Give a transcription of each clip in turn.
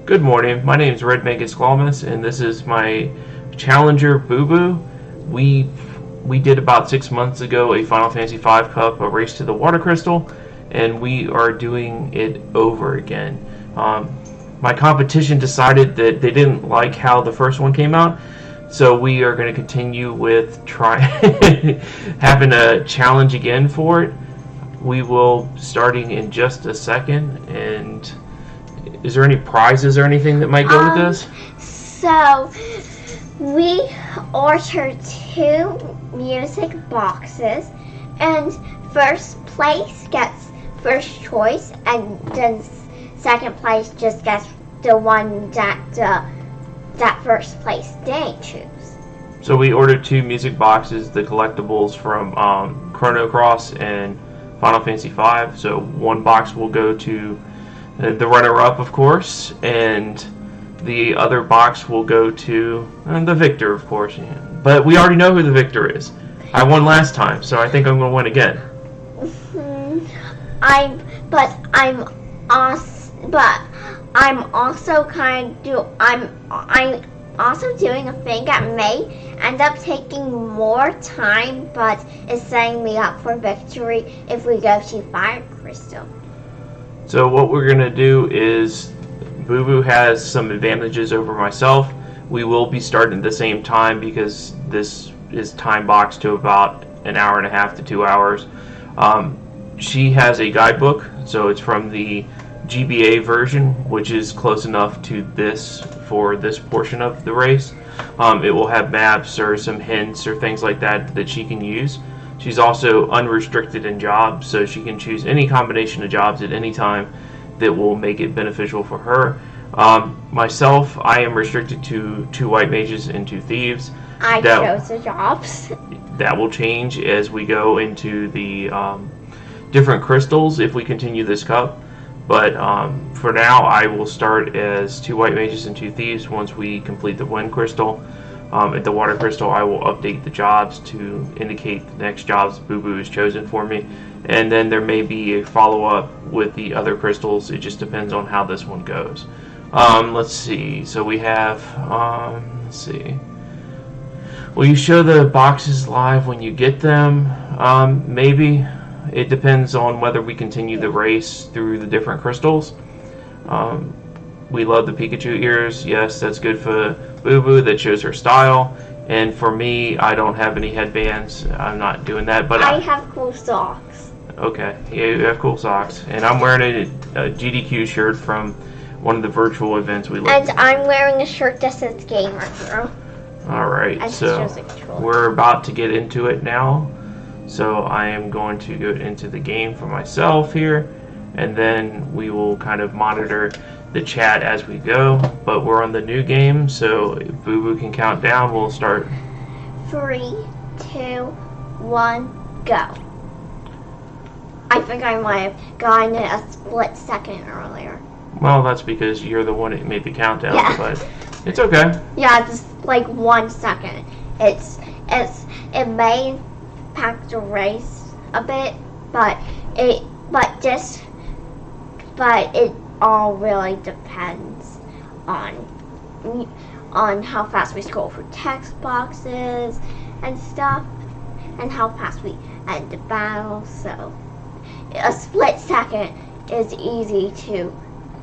Good morning. My name is Red Magus Glamis, and this is my challenger Boo Boo. We did about 6 months ago a Final Fantasy V Cup, a race to the Water Crystal, and we are doing it over again. My competition decided that they didn't like how the first one came out, so we are going to continue with having a challenge again for it. We will starting in just a second. And is there any prizes or anything that might go with this? So we ordered 2 music boxes, and first place gets first choice, and then second place just gets the one that first place didn't choose. So we ordered 2 music boxes, the collectibles from Chrono Cross and Final Fantasy V. So one box will go to the runner-up, of course, and the other box will go to the victor, of course. But we already know who the victor is. I won last time, so I think I'm going to win again. I'm also doing a thing that may end up taking more time, but it's setting me up for victory if we go to Fire Crystal. So what we're going to do is, Boo Boo has some advantages over myself. We will be starting at the same time because this is time boxed to about an hour and a half to 2 hours. She has a guidebook, so it's from the GBA version, which is close enough to this for this portion of the race. It will have maps or some hints or things like that she can use. She's also unrestricted in jobs, so she can choose any combination of jobs at any time that will make it beneficial for her. Myself, I am restricted to 2 white mages and 2 thieves. I chose the jobs. That will change as we go into the different crystals if we continue this cup. But for now, I will start as 2 white mages and 2 thieves once we complete the wind crystal. At the water crystal, I will update the jobs to indicate the next jobs Boo Boo has chosen for me. And then there may be a follow-up with the other crystals. It just depends on how this one goes. Let's see. So we have, let's see. Will you show the boxes live when you get them? Maybe. It depends on whether we continue the race through the different crystals. We love the Pikachu ears. Yes, that's good for Boo Boo. That shows her style. And for me, I don't have any headbands. I'm not doing that. But I have cool socks. Okay, yeah, you have cool socks. And I'm wearing a GDQ shirt from one of the virtual events we looked at. And I'm wearing a shirt that says Gamer Girl. Alright, so we're about to get into it now. So I am going to go into the game for myself here, and then we will kind of monitor the chat as we go. But we're on the new game, so if Boo Boo can count down, we'll start. 3, 2, 1, go. I think I might have gotten it a split second earlier. Well, that's because you're the one that made the countdown, yeah. But it's okay. Yeah, just like 1 second. It may impact the race a bit, but it all really depends on how fast we scroll through text boxes and stuff, and how fast we end the battle. So a split second is easy to.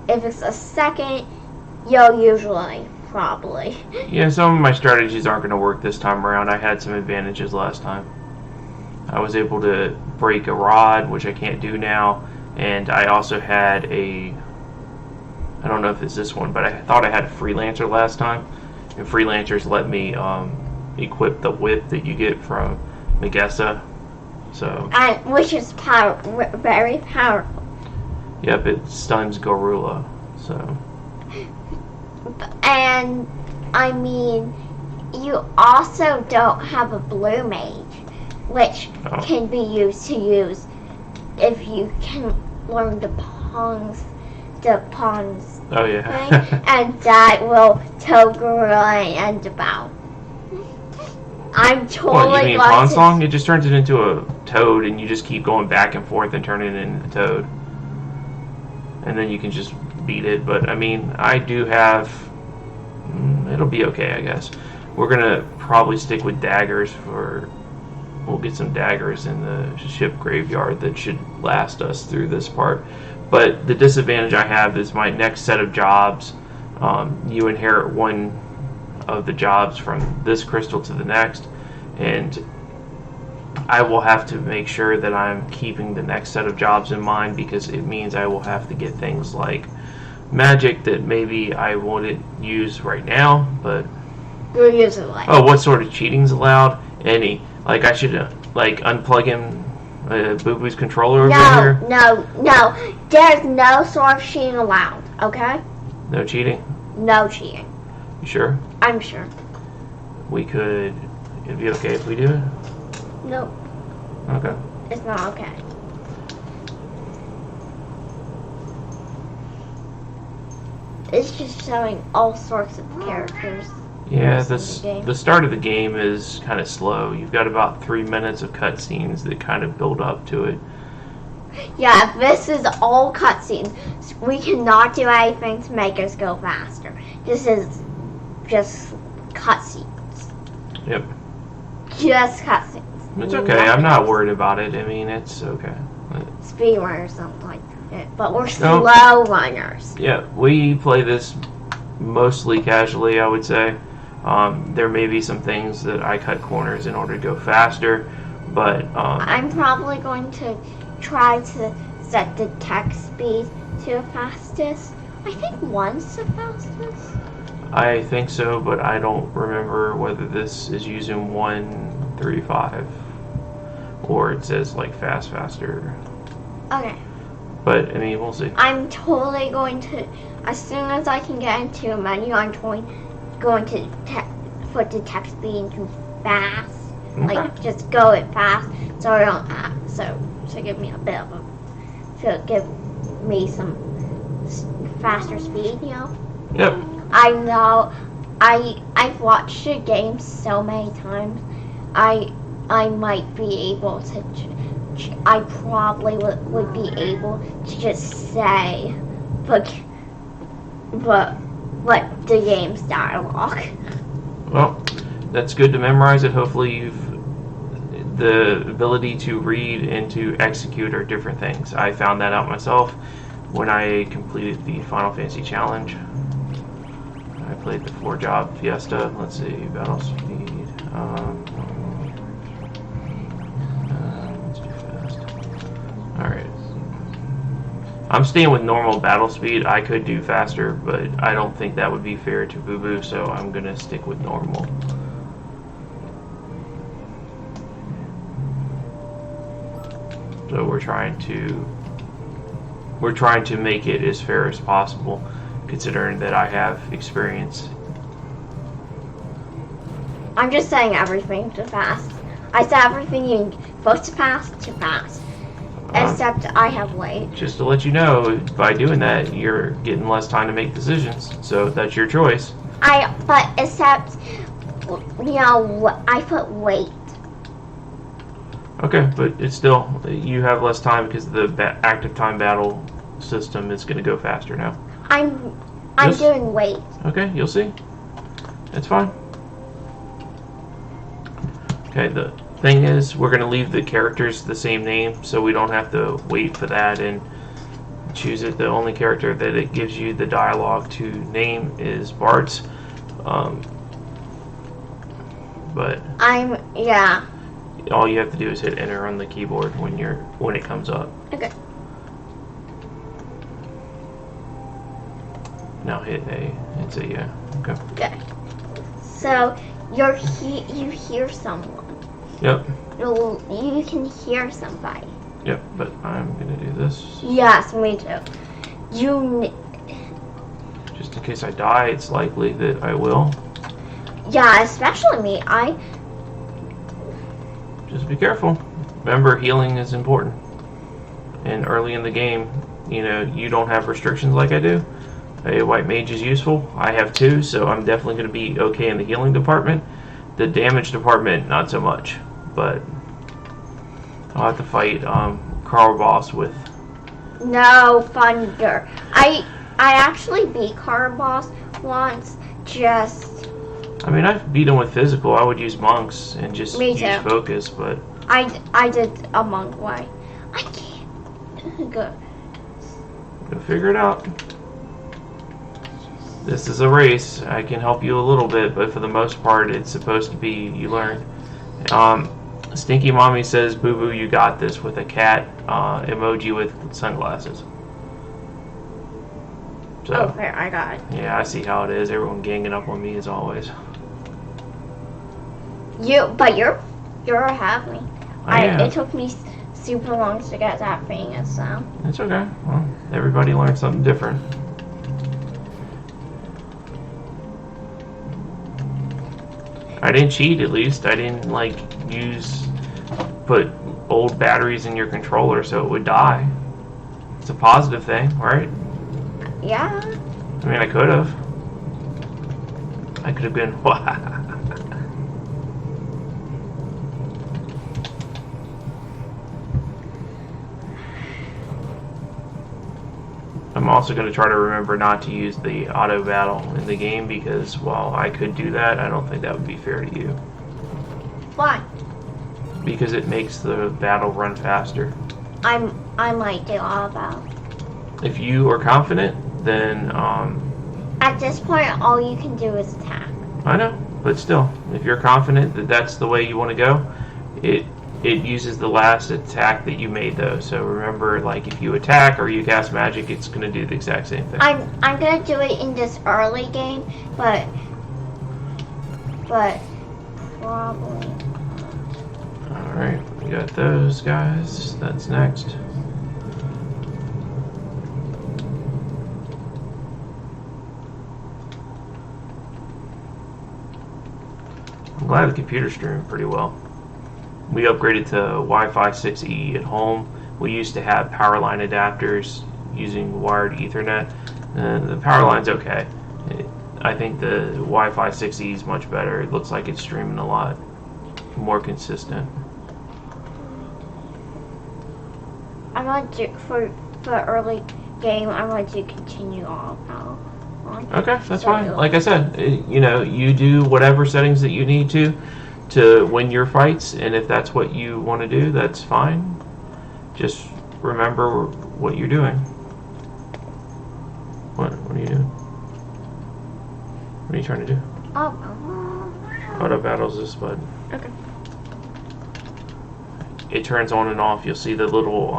If it's a second, you'll usually probably. Yeah, some of my strategies aren't going to work this time around. I had some advantages last time. I was able to break a rod, which I can't do now, and I also had I don't know if it's this one, but I thought I had a Freelancer last time, and Freelancers let me equip the whip that you get from Megessa, so. Which is very powerful. Yep, it stuns Gorilla, so. And, I mean, you also don't have a blue mage, which can be used if you can learn the pawns. Oh yeah. Thing, and that will tow Gorilla and the bow. I'm totally. What, you mean Pawn Song? It just turns it into a toad, and you just keep going back and forth and turning it into the toad. And then you can just beat it, but I mean, I do have. It'll be okay, I guess. We're gonna probably stick with daggers for. We'll get some daggers in the ship graveyard that should last us through this part. But the disadvantage I have is my next set of jobs. You inherit one of the jobs from this crystal to the next, and I will have to make sure that I'm keeping the next set of jobs in mind, because it means I will have to get things like magic that maybe I wouldn't use right now, but You'll use it like. oh, what sort of cheating's allowed? Any. Like, I should like unplug him Boo Boo's controller over here? No. There's no sort of cheating allowed, okay? No cheating? No cheating. You sure? I'm sure. We could. It'd be okay if we do it? Nope. Okay. It's not okay. It's just showing all sorts of characters. Yeah, The the start of the game is kind of slow. You've got about 3 minutes of cutscenes that kind of build up to it. Yeah, this is all cutscenes. We cannot do anything to make us go faster. This is just cutscenes. Yep. Just cutscenes. It's okay. I'm not worried about it. I mean, it's okay. Speedrunners don't like it, but we're No. slow runners. Yeah, we play this mostly casually, I would say. There may be some things that I cut corners in order to go faster, but I'm probably going to try to set the text speed to the fastest. I think one's the fastest. I think so, but I don't remember whether this is using 135 or it says like faster. Okay. But I mean, we'll see. I'm totally going to, as soon as I can get into a menu, I'm going to put the text speed into fast. Okay. Like, just go it fast, so I don't have, so give me a bit of a, to give me some faster speed, you know? Yep. I know, I've watched the game so many times, I might be able to, I probably would be able to just say, what the game's dialogue. Well, that's good to memorize it. Hopefully you've the ability to read and to execute are different things. I found that out myself when I completed the Final Fantasy Challenge. I played the 4-job Fiesta. Let's see, battle speed. Let's do fast. Alright. I'm staying with normal battle speed. I could do faster, but I don't think that would be fair to Boo Boo, so I'm gonna stick with normal. So we're trying to make it as fair as possible, considering that I have experience. I'm just saying everything to fast. I said everything you're supposed to fast. Except I have weight. Just to let you know, by doing that, you're getting less time to make decisions. So that's your choice. But except, you know, I put weight. Okay, but it's still, you have less time because the active time battle system is going to go faster now. I'm Yes. doing weight. Okay, you'll see. It's fine. Okay, the thing is, we're going to leave the characters the same name, so we don't have to wait for that and choose it. The only character that it gives you the dialogue to name is Bart's. But yeah. all you have to do is hit enter on the keyboard when it comes up. Okay. Now hit A and say yeah. Okay. Okay. So you hear someone. Yep. You can hear somebody. Yep. But I'm gonna do this Yes, me too. just in case I die. It's likely that I will. Yeah, especially me. Just be careful. Remember, healing is important. And early in the game, you know, you don't have restrictions like I do. A white mage is useful. I have 2, so I'm definitely going to be okay in the healing department. The damage department, not so much. But I'll have to fight Carl Boss with. No thunder. I actually beat Card Boss once. Just I mean, I've beat him with physical. I would use monks and just Me use too. focus, but I did a monk way. I can't go. we'll figure it out. This is a race. I can help you a little bit, but for the most part, it's supposed to be you learn. Stinky Mommy says, "Boo Boo, you got this," with a cat emoji with sunglasses. So, Oh, fair, I got it. yeah, I see how it is. Everyone ganging up on me as always. But you're ahead of me. am. It took me super long to get that thing, so. It's okay. Well, everybody learns something different. I didn't cheat, at least. I didn't, put old batteries in your controller so it would die. It's a positive thing, right? Yeah. I mean, I could have. I could have been. I'm also going to try to remember not to use the auto battle in the game because while I could do that, I don't think that would be fair to you. Why? Because it makes the battle run faster. I might do all about. If you are confident, then At this point, all you can do is attack. I know, but still, if you're confident that that's the way you want to go, it uses the last attack that you made though. So remember, if you attack or you cast magic, it's going to do the exact same thing. I'm gonna do it in this early game, but probably. All right, we got those guys. That's next. I'm glad the computer's streaming pretty well. We upgraded to Wi-Fi 6E at home. We used to have power line adapters using wired Ethernet. The power line's okay. I think the Wi-Fi 6E is much better. It looks like it's streaming a lot more consistent. I'm gonna do for early game. I'm going to continue on. Okay, that's fine. Like I said, you do whatever settings that you need to win your fights, and if that's what you want to do, that's fine. Just remember what you're doing. What are you doing? What are you trying to do? Auto battles this button. Okay. It turns on and off. You'll see the little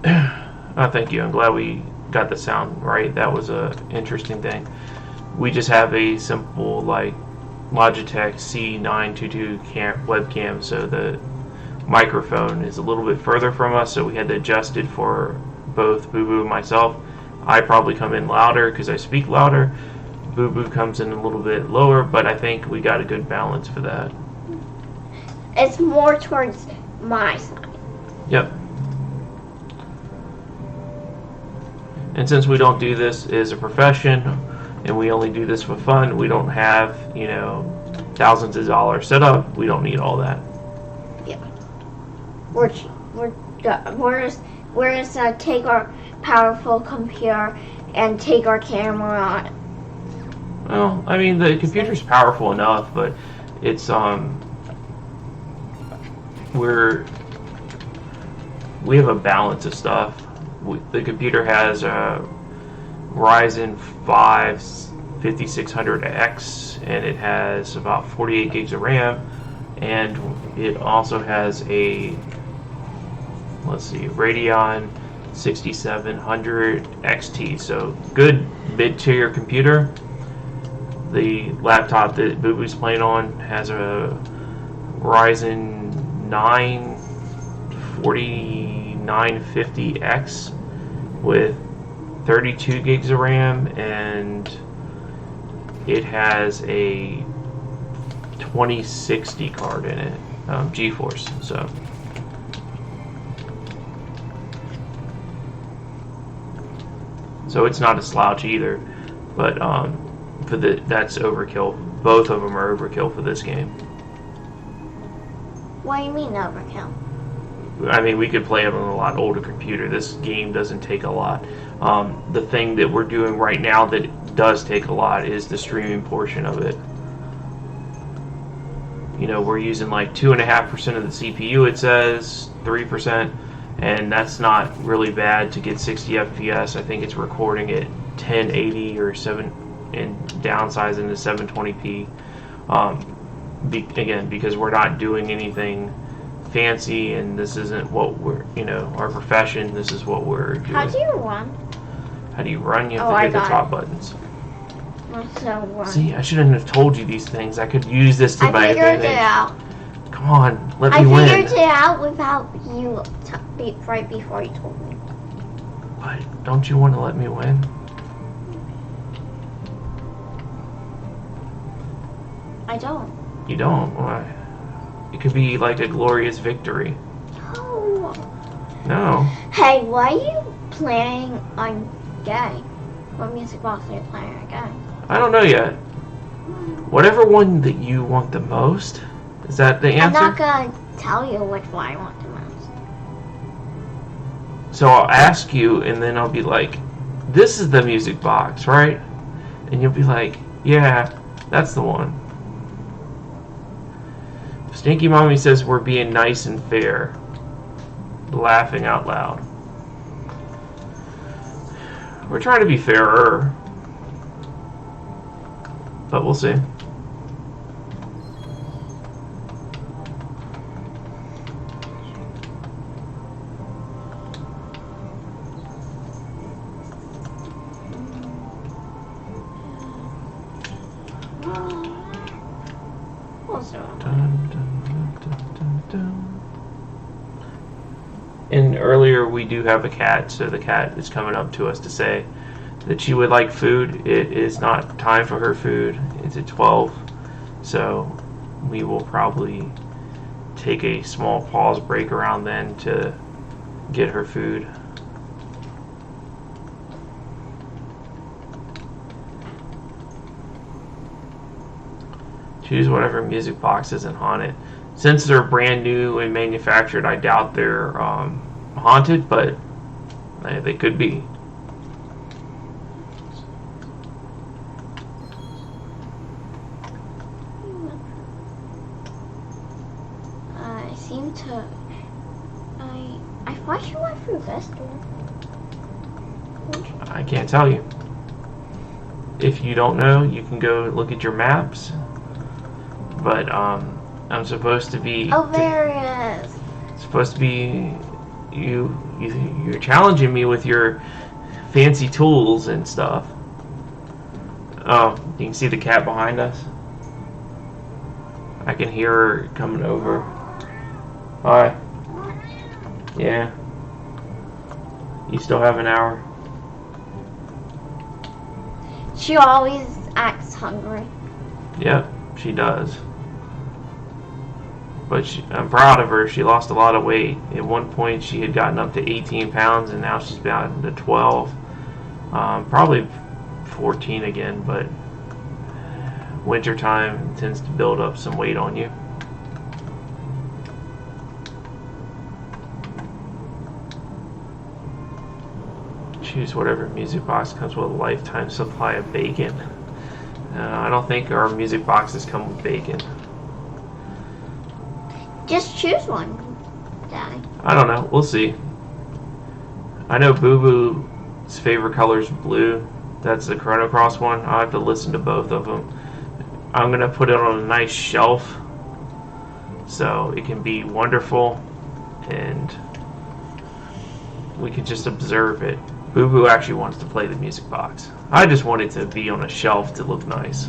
oh, thank you. I'm glad we got the sound right. That was a interesting thing. We just have a simple Logitech C922 webcam, so the microphone is a little bit further from us, so we had to adjust it for both Boo Boo and myself. I probably come in louder because I speak louder. Boo Boo comes in a little bit lower, but I think we got a good balance for that. It's more towards my side. Yep. And since we don't do this as a profession, and we only do this for fun, we don't have, thousands of dollars set up. We don't need all that. Yeah. We're just take our powerful computer and take our camera. Well, I mean, the computer's powerful enough, but it's we have a balance of stuff. The computer has a Ryzen 5 5600X, and it has about 48 gigs of RAM, and it also has a Radeon 6700 XT, so good mid-tier computer. The laptop that Boo Boo's playing on has a Ryzen 9 4950X with 32 gigs of RAM, and it has a 2060 card in it, GeForce. So it's not a slouch either, but that's overkill. Both of them are overkill for this game. What do you mean overkill? I mean, we could play it on a lot older computer. This game doesn't take a lot. The thing that we're doing right now that does take a lot is the streaming portion of it. You know, we're using like 2.5% of the CPU, it says 3%, and that's not really bad to get 60 FPS. I think it's recording at 1080 or 7 and downsizing to 720p. Again, because we're not doing anything fancy, and this isn't what we're, you know, our profession. This is what we're doing. How do you run? How do you run? You have to hit the top buttons. So run. See, I shouldn't have told you these things. I could use this to my figured advantage. it out. Come on, let me I win. figured it out without you right before you told me. But don't you want to let me win? I don't. You don't? Why? It could be like a glorious victory. No. No. Hey, why are you playing on game? What music box are you playing on game? I don't know yet. Whatever one that you want the most. Is that the answer? I'm not gonna tell you which one I want the most. So I'll ask you, and then I'll be like, this is the music box, right? And you'll be like, yeah, that's the one. Stinky Mommy says we're being nice and fair. Laughing out loud. We're trying to be fairer. But we'll see. And earlier we do have a cat, so the cat is coming up to us to say that she would like food. It is not time for her food. It's at 12, so we will probably take a small pause break around then to get her food. Choose whatever music box isn't haunted. Since they're brand new and manufactured, I doubt they're haunted, but they could be. I seem to. Why should I through this door? I can't tell you. If you don't know, you can go look at your maps. But I'm supposed to be. Oh, there it is. Supposed to be you're challenging me with your fancy tools and stuff. Oh, you can see the cat behind us. I can hear her coming over. Hi. Yeah. You still have an hour? She always acts hungry. Yep, she does. But I'm proud of her. She lost a lot of weight. At one point, she had gotten up to 18 pounds, and now she's down to 12. Probably 14 again, but wintertime tends to build up some weight on you. Choose whatever music box comes with a lifetime supply of bacon. I don't think our music boxes come with bacon. Just choose one, Daddy. I don't know. We'll see. I know Boo Boo's favorite color is blue. That's the Chrono Cross one. I'll have to listen to both of them. I'm going to put it on a nice shelf so it can be wonderful and we can just observe it. Boo Boo actually wants to play the music box. I just want it to be on a shelf to look nice.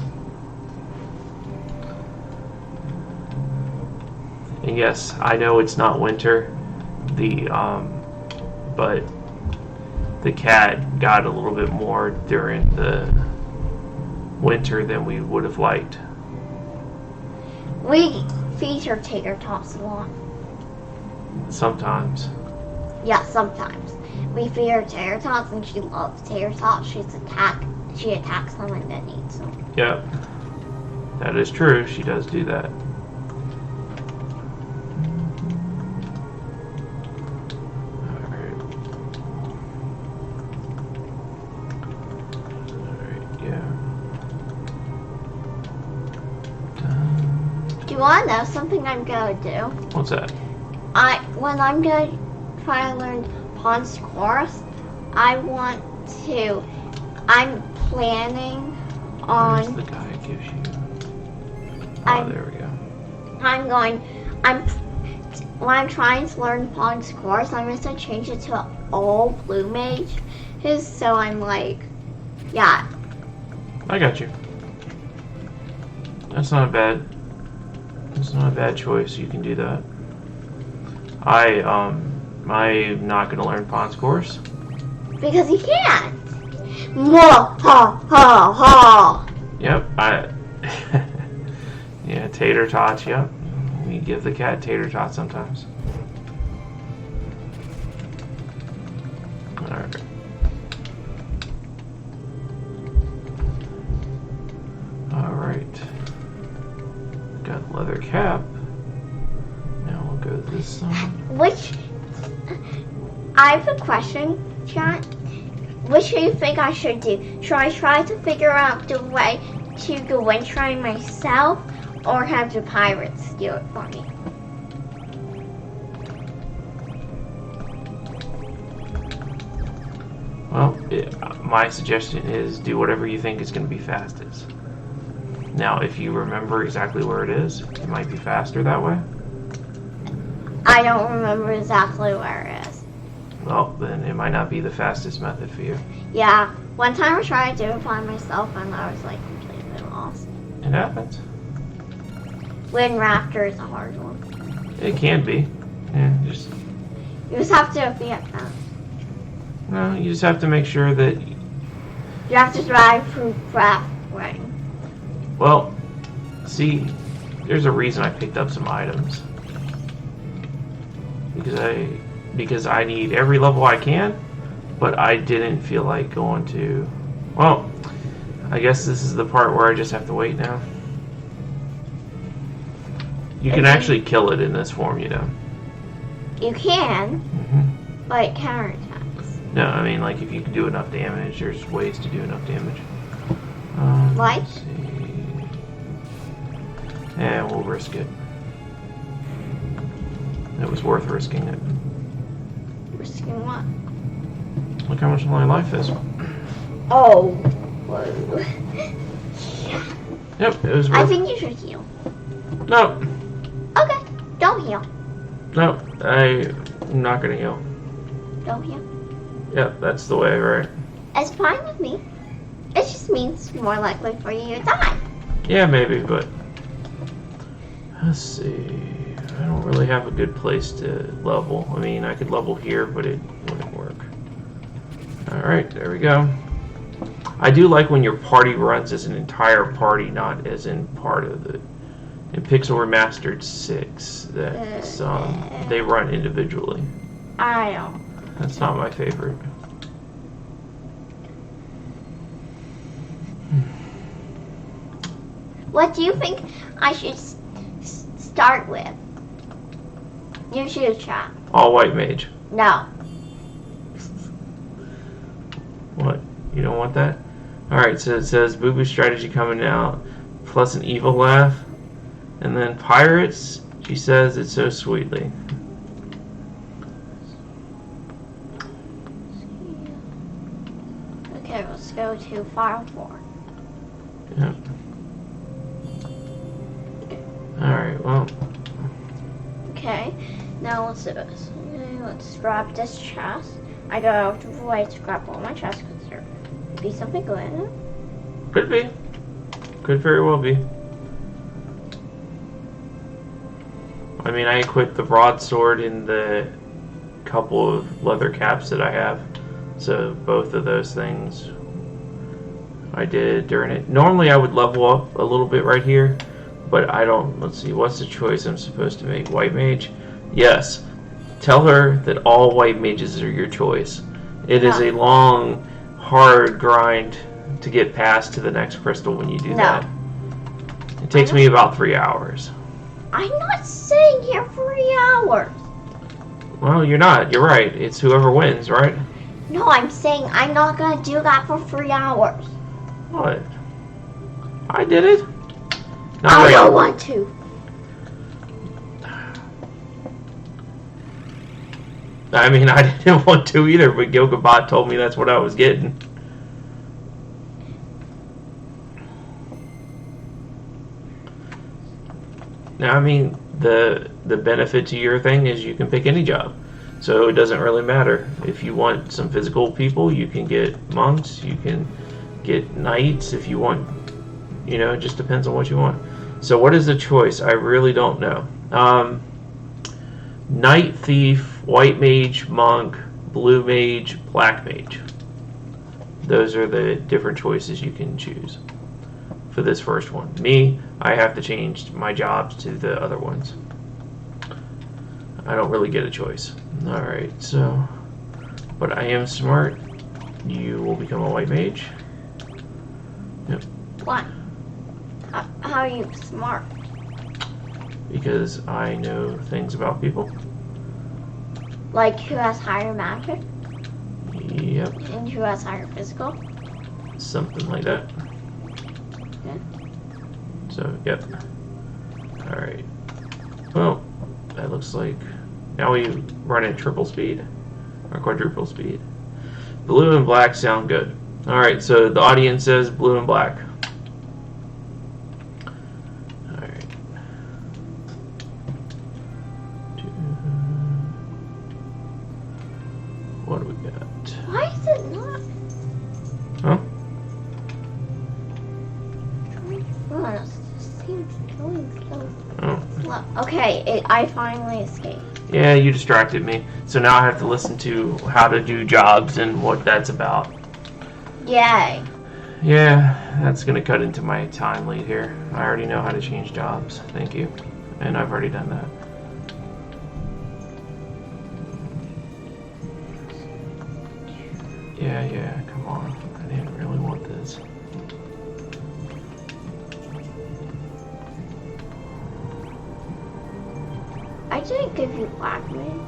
And yes, I know it's not winter. But the cat got a little bit more during the winter than we would have liked. We feed her tater tots a lot. Sometimes. Yeah, sometimes. We feed her tater tots and she loves tater tots. She attacks them and then eats them. Yep. That is true. She does do that. want to know something I'm going to do? What's that? When I'm going to try to learn Pawn's Course, I'm planning on... Where's the guy that gives you... there we go. When I'm trying to learn Pawn's Course, I'm going to change it to all blue mage. So I'm like, yeah. I got you. That's not a bad choice. You can do that. I'm not gonna learn Pawn's Course. Because he can't. Mwah, ha, ha, ha. Yep, yeah, tater tots, yep. We give the cat tater tots sometimes. Alright. Alright. Got leather cap. Now we'll go this side. I have a question, John. Which do you think I should do? Should I try to figure out the way to go and try myself, or have the pirates do it for me? Well, my suggestion is do whatever you think is going to be fastest. Now, if you remember exactly where it is, it might be faster that way. I don't remember exactly where it is. Well, then it might not be the fastest method for you. Yeah, one time I tried to do it by myself and I was like completely lost. It happens. Wind Raptor is a hard one. It can be. Yeah, You just have to be at that. No, you just have to make sure that... You have to drive through craft rain. Well, see, there's a reason I picked up some items. Because I need every level I can, but I didn't feel like going to... Well, I guess this is the part where I just have to wait now. You can actually kill it in this form, you know. You can, but it counterattacks. No, I mean, like, if you can do enough damage, there's ways to do enough damage. Like? Let's see. Yeah, we'll risk it. It was worth risking it. Risking what? Look how much my life is. Oh. Whoa. Yep, it was worth I think you should heal. No. Okay, don't heal. No, I'm not gonna heal. Don't heal. Yep, that's the way, right? It's fine with me. It just means it's more likely for you to die. Yeah, maybe, but... Let's see... I don't really have a good place to level. I mean, I could level here, but it wouldn't work. Alright, there we go. I do like when your party runs as an entire party, not as in part of the... In Pixel Remastered 6, that's, they run individually. I don't. That's not my favorite. What do you think I should start with? You choose, chat. All white mage. No. What? You don't want that? Alright, so it says Boo Boo strategy coming out, plus an evil laugh. And then pirates, she says it so sweetly. Okay, let's go to File 4. Yep. Alright, well. Okay, now let's do this. Okay, let's grab this chest. I go out of the way to grab all my chests because there could be something good in it. Could be. Could very well be. I mean, I equipped the broadsword in the couple of leather caps that I have. So both of those things I did during it. Normally I would level up a little bit right here, but I don't. Let's see, what's the choice I'm supposed to make? White mage? Yes. Tell her that all white mages are your choice. It is a long, hard grind to get past to the next crystal when you do that. It takes me about 3 hours. I'm not sitting here 3 hours. Well, you're not. You're right. It's whoever wins, right? No, I'm saying I'm not going to do that for 3 hours. What? I did it. I don't want to. I mean, I didn't want to either, but Gilgabot told me that's what I was getting. Now, I mean, the benefit to your thing is you can pick any job. So it doesn't really matter. If you want some physical people, you can get monks, you can get knights if you want. You know, it just depends on what you want. So what is the choice? I really don't know. Knight, thief, white mage, monk, blue mage, black mage. Those are the different choices you can choose for this first one. Me, I have to change my jobs to the other ones. I don't really get a choice. Alright, so, but I am smart. You will become a white mage. Yep. Why? How are you smart? Because I know things about people. Like who has higher magic? Yep. And who has higher physical? Something like that. Yeah. So, yep. Alright. Well, that looks like now we run at triple speed or quadruple speed. Blue and black sound good. Alright, so the audience says blue and black. Alright. What do we got? Why is it not? Huh? Oh. Okay, I finally escaped. Yeah, you distracted me. So now I have to listen to how to do jobs and what that's about. Yay. Yeah, that's going to cut into my time lead here. I already know how to change jobs. Thank you. And I've already done that. Yeah, come on. I didn't really want this. I didn't give you black mage.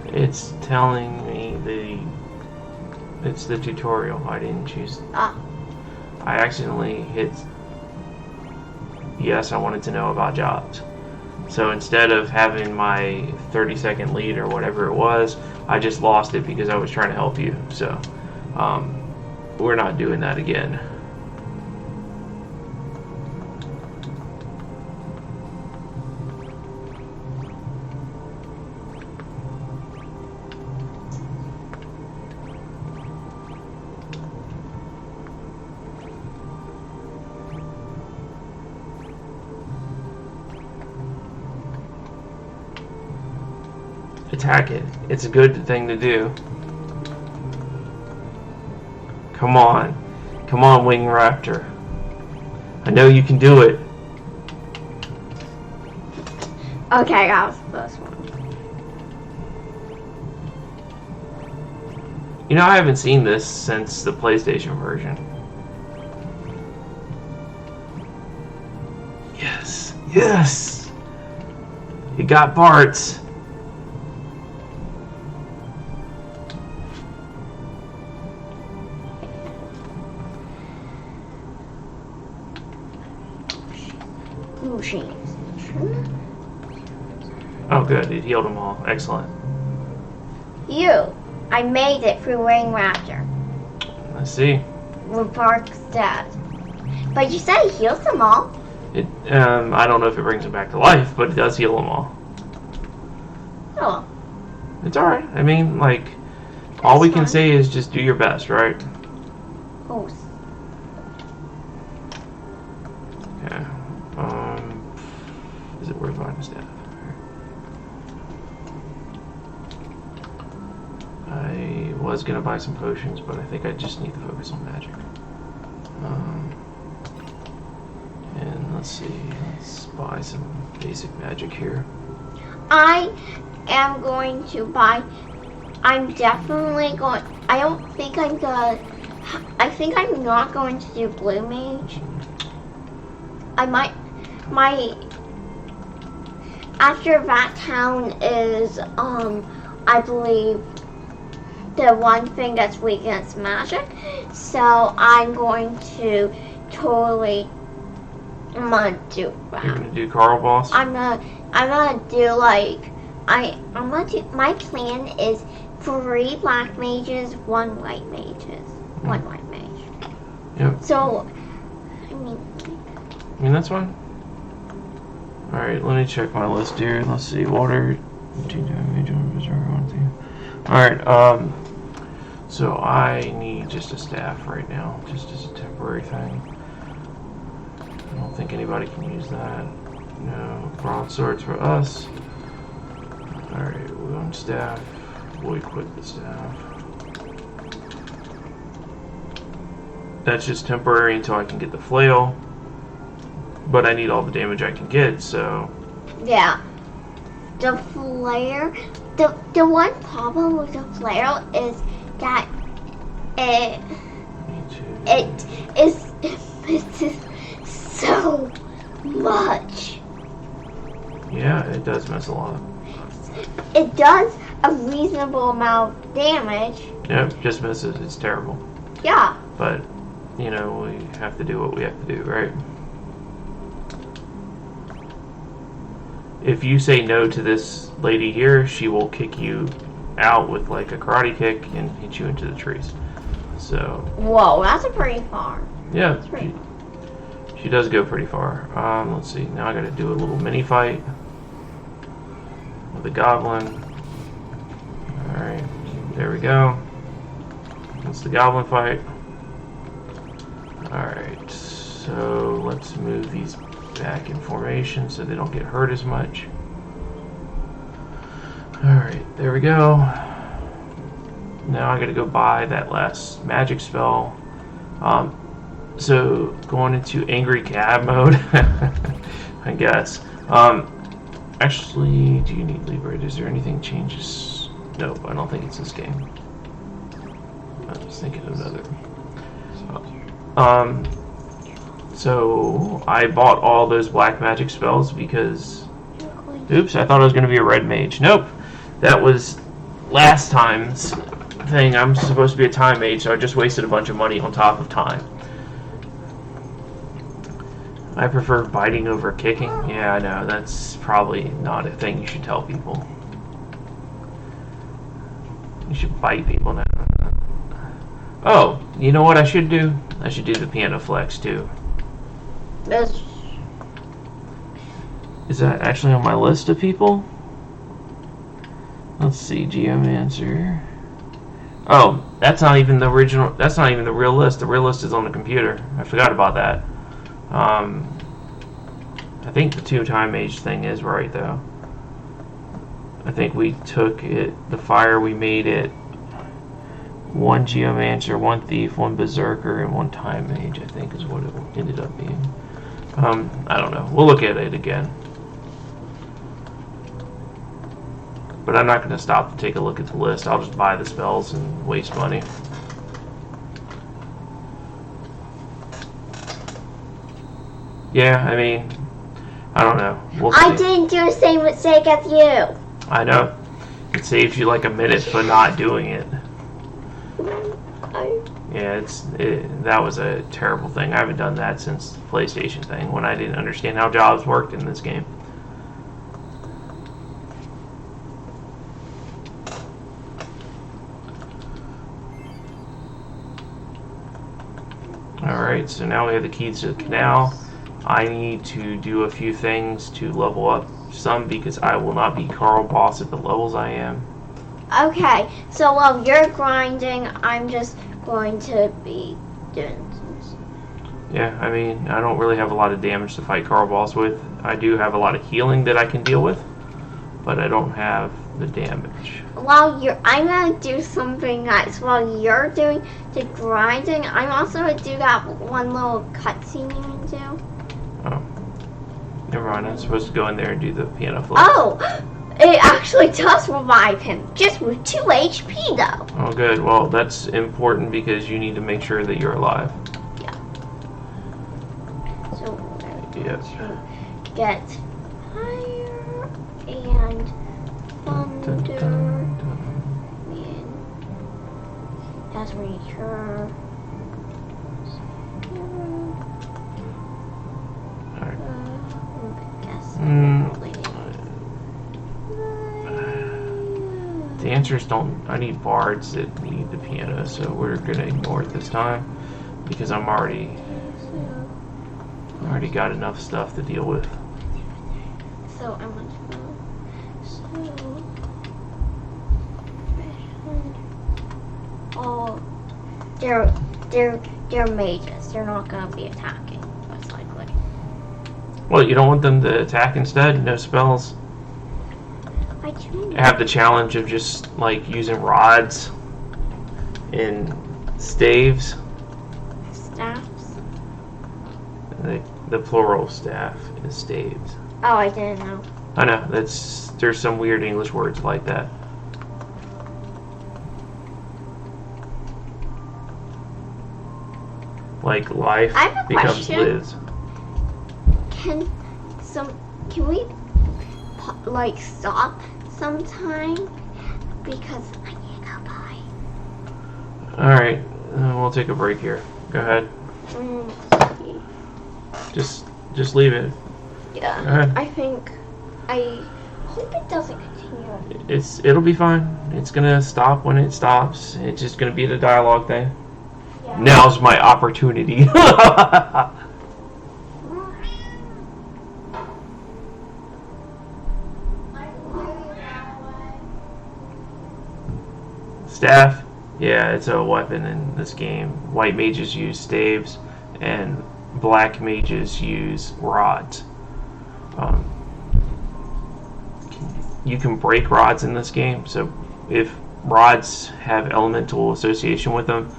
It's telling me it's the tutorial. I didn't choose. Ah. I accidentally hit yes, I wanted to know about jobs. So instead of having my 30-second lead or whatever it was, I just lost it because I was trying to help you. So we're not doing that again. Attack it. It's a good thing to do. Come on. Come on, Wing Raptor. I know you can do it. Okay, that was the first one. You know, I haven't seen this since the PlayStation version. Yes. Yes! You got Bart's. Oh, good. It healed them all. Excellent. I made it through Ring Raptor. I see. With Bark's dead. But you said it heals them all. I don't know if it brings them back to life, but it does heal them all. Oh. It's alright. I mean, like, all we can say is just do your best, right? Oh. Okay. Is it worth buying a staff? I was gonna buy some potions, but I think I just need to focus on magic. And let's see, let's buy some basic magic here. I am going to buy. I'm definitely going. I don't think I'm gonna. I think I'm not going to do Blue Mage. I might. After that town is, I believe, the one thing that's weak against magic. So I'm going to totally. I'm gonna do that. You're gonna do Carl Boss? I'm gonna do like I'm gonna do, my plan is 3 black mages, 1 white mages, 1 white mage. Yep. So, I mean, that's fine. Alright, let me check my list here. Let's see. Water. Alright, so I need just a staff right now, just as a temporary thing. I don't think anybody can use that. No, broadswords for us. Alright, we're on staff. We'll equip the staff. That's just temporary until I can get the flail. But I need all the damage I can get, so... Yeah. The flare... The one problem with the flare is that it's just so much. Yeah, it does miss a lot. It does a reasonable amount of damage. Yep, just misses. It's terrible. Yeah. But, you know, we have to do what we have to do, right? If you say no to this lady here, she will kick you out with like a karate kick and hit you into the trees. So. Whoa, that's a pretty far. Yeah, that's pretty. She does go pretty far. Let's see. Now I got to do a little mini fight with a goblin. All right, there we go. That's the goblin fight. All right, so let's move these back in formation so they don't get hurt as much. Alright, there we go. Now I gotta go buy that last magic spell. So going into angry cab mode, I guess. Actually, do you need Libra? Is there anything changes? Nope, I don't think it's this game. I was thinking of another. So I bought all those black magic spells because, oops, I thought I was going to be a red mage. Nope, that was last time's thing. I'm supposed to be a time mage, so I just wasted a bunch of money on top of time. I prefer biting over kicking. Yeah, I know, that's probably not a thing you should tell people. You should bite people now. Oh, you know what I should do? I should do the piano flex too. Is that actually on my list of people? Let's see, Geomancer. Oh, that's not even the original. That's not even the real list. The real list is on the computer. I forgot about that. I think the 2-time mage thing is right though. I think we took it. The fire we made it. 1 Geomancer, 1 Thief, 1 Berserker, and 1 Time Mage, I think is what it ended up being. I don't know. We'll look at it again. But I'm not going to stop to take a look at the list. I'll just buy the spells and waste money. Yeah, I mean, I don't know. We'll see. I didn't do the same mistake as you. I know. It saves you like a minute for not doing it. Yeah, that was a terrible thing. I haven't done that since the PlayStation thing, when I didn't understand how jobs worked in this game. Alright, so now we have the keys to the canal. I need to do a few things to level up some because I will not be Carl Boss at the levels I am. Okay, so while you're grinding, I'm just going to be doing some. Yeah, I mean, I don't really have a lot of damage to fight Carl Boss with. I do have a lot of healing that I can deal with, but I don't have the damage. I'm gonna do something nice. While you're doing the grinding, I'm also gonna do that one little cutscene you can do. Oh, never mind. I'm supposed to go in there and do the piano flip. Oh, it actually does revive him, just with 2 HP though. Oh, good. Well, that's important because you need to make sure that you're alive. Yeah. So we're going Yes. to get fire and thunder and that's nature. dancers don't. I need bards that need the piano, so we're gonna ignore it this time because I already got enough stuff to deal with. So I'm gonna oh, they're mages. They're not gonna be attacking, most likely. Well, you don't want them to attack instead? No spells? I do. Have the challenge of just like using rods and staves. Staffs? The plural staff is staves. Oh, I didn't know. I know, there's some weird English words like that. Like life I have a becomes question. Liz. Can we like stop sometime? Because I need to go buy. Alright, we'll take a break here. Go ahead. Just leave it. Yeah. Go ahead. I hope it doesn't continue. It'll be fine. It's gonna stop when it stops. It's just gonna be the dialogue thing. Yeah. Now's my opportunity. Staff? Yeah, it's a weapon in this game. White mages use staves, and black mages use rods. You can break rods in this game, so if rods have elemental association with them,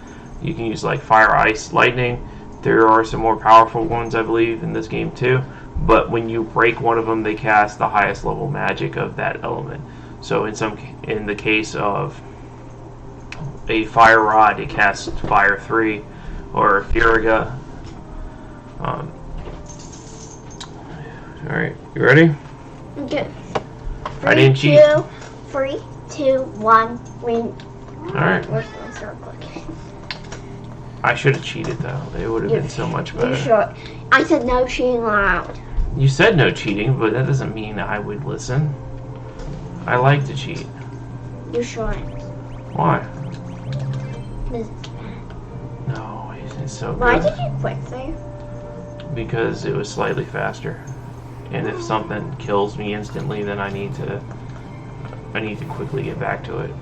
you can use like fire, ice, lightning. There are some more powerful ones, I believe, in this game too, but when you break one of them, they cast the highest level magic of that element. So in the case of a fire rod, it casts fire 3, or Furiga. Alright, you ready? Okay. I didn't cheat. 3, 2, 1, win. Alright. We're gonna start clicking. I should have cheated though. It would have been so much better. You should. I said no cheating allowed. You said no cheating, but that doesn't mean I would listen. I like to cheat. You shouldn't. Why? This is bad. No, it's so good. Why did you quit there? Because it was slightly faster. And if something kills me instantly, then I need to quickly get back to it.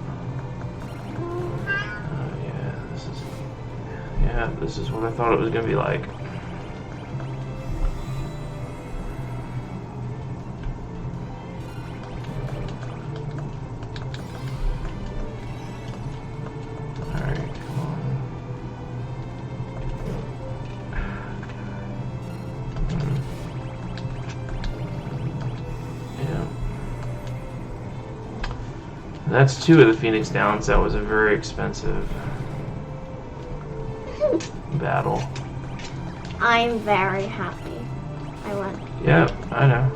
This is what I thought it was gonna be like. Alright, come on. Yeah. That's 2 of the Phoenix Downs. That was a very expensive battle. I'm very happy. I won. Yeah, I know.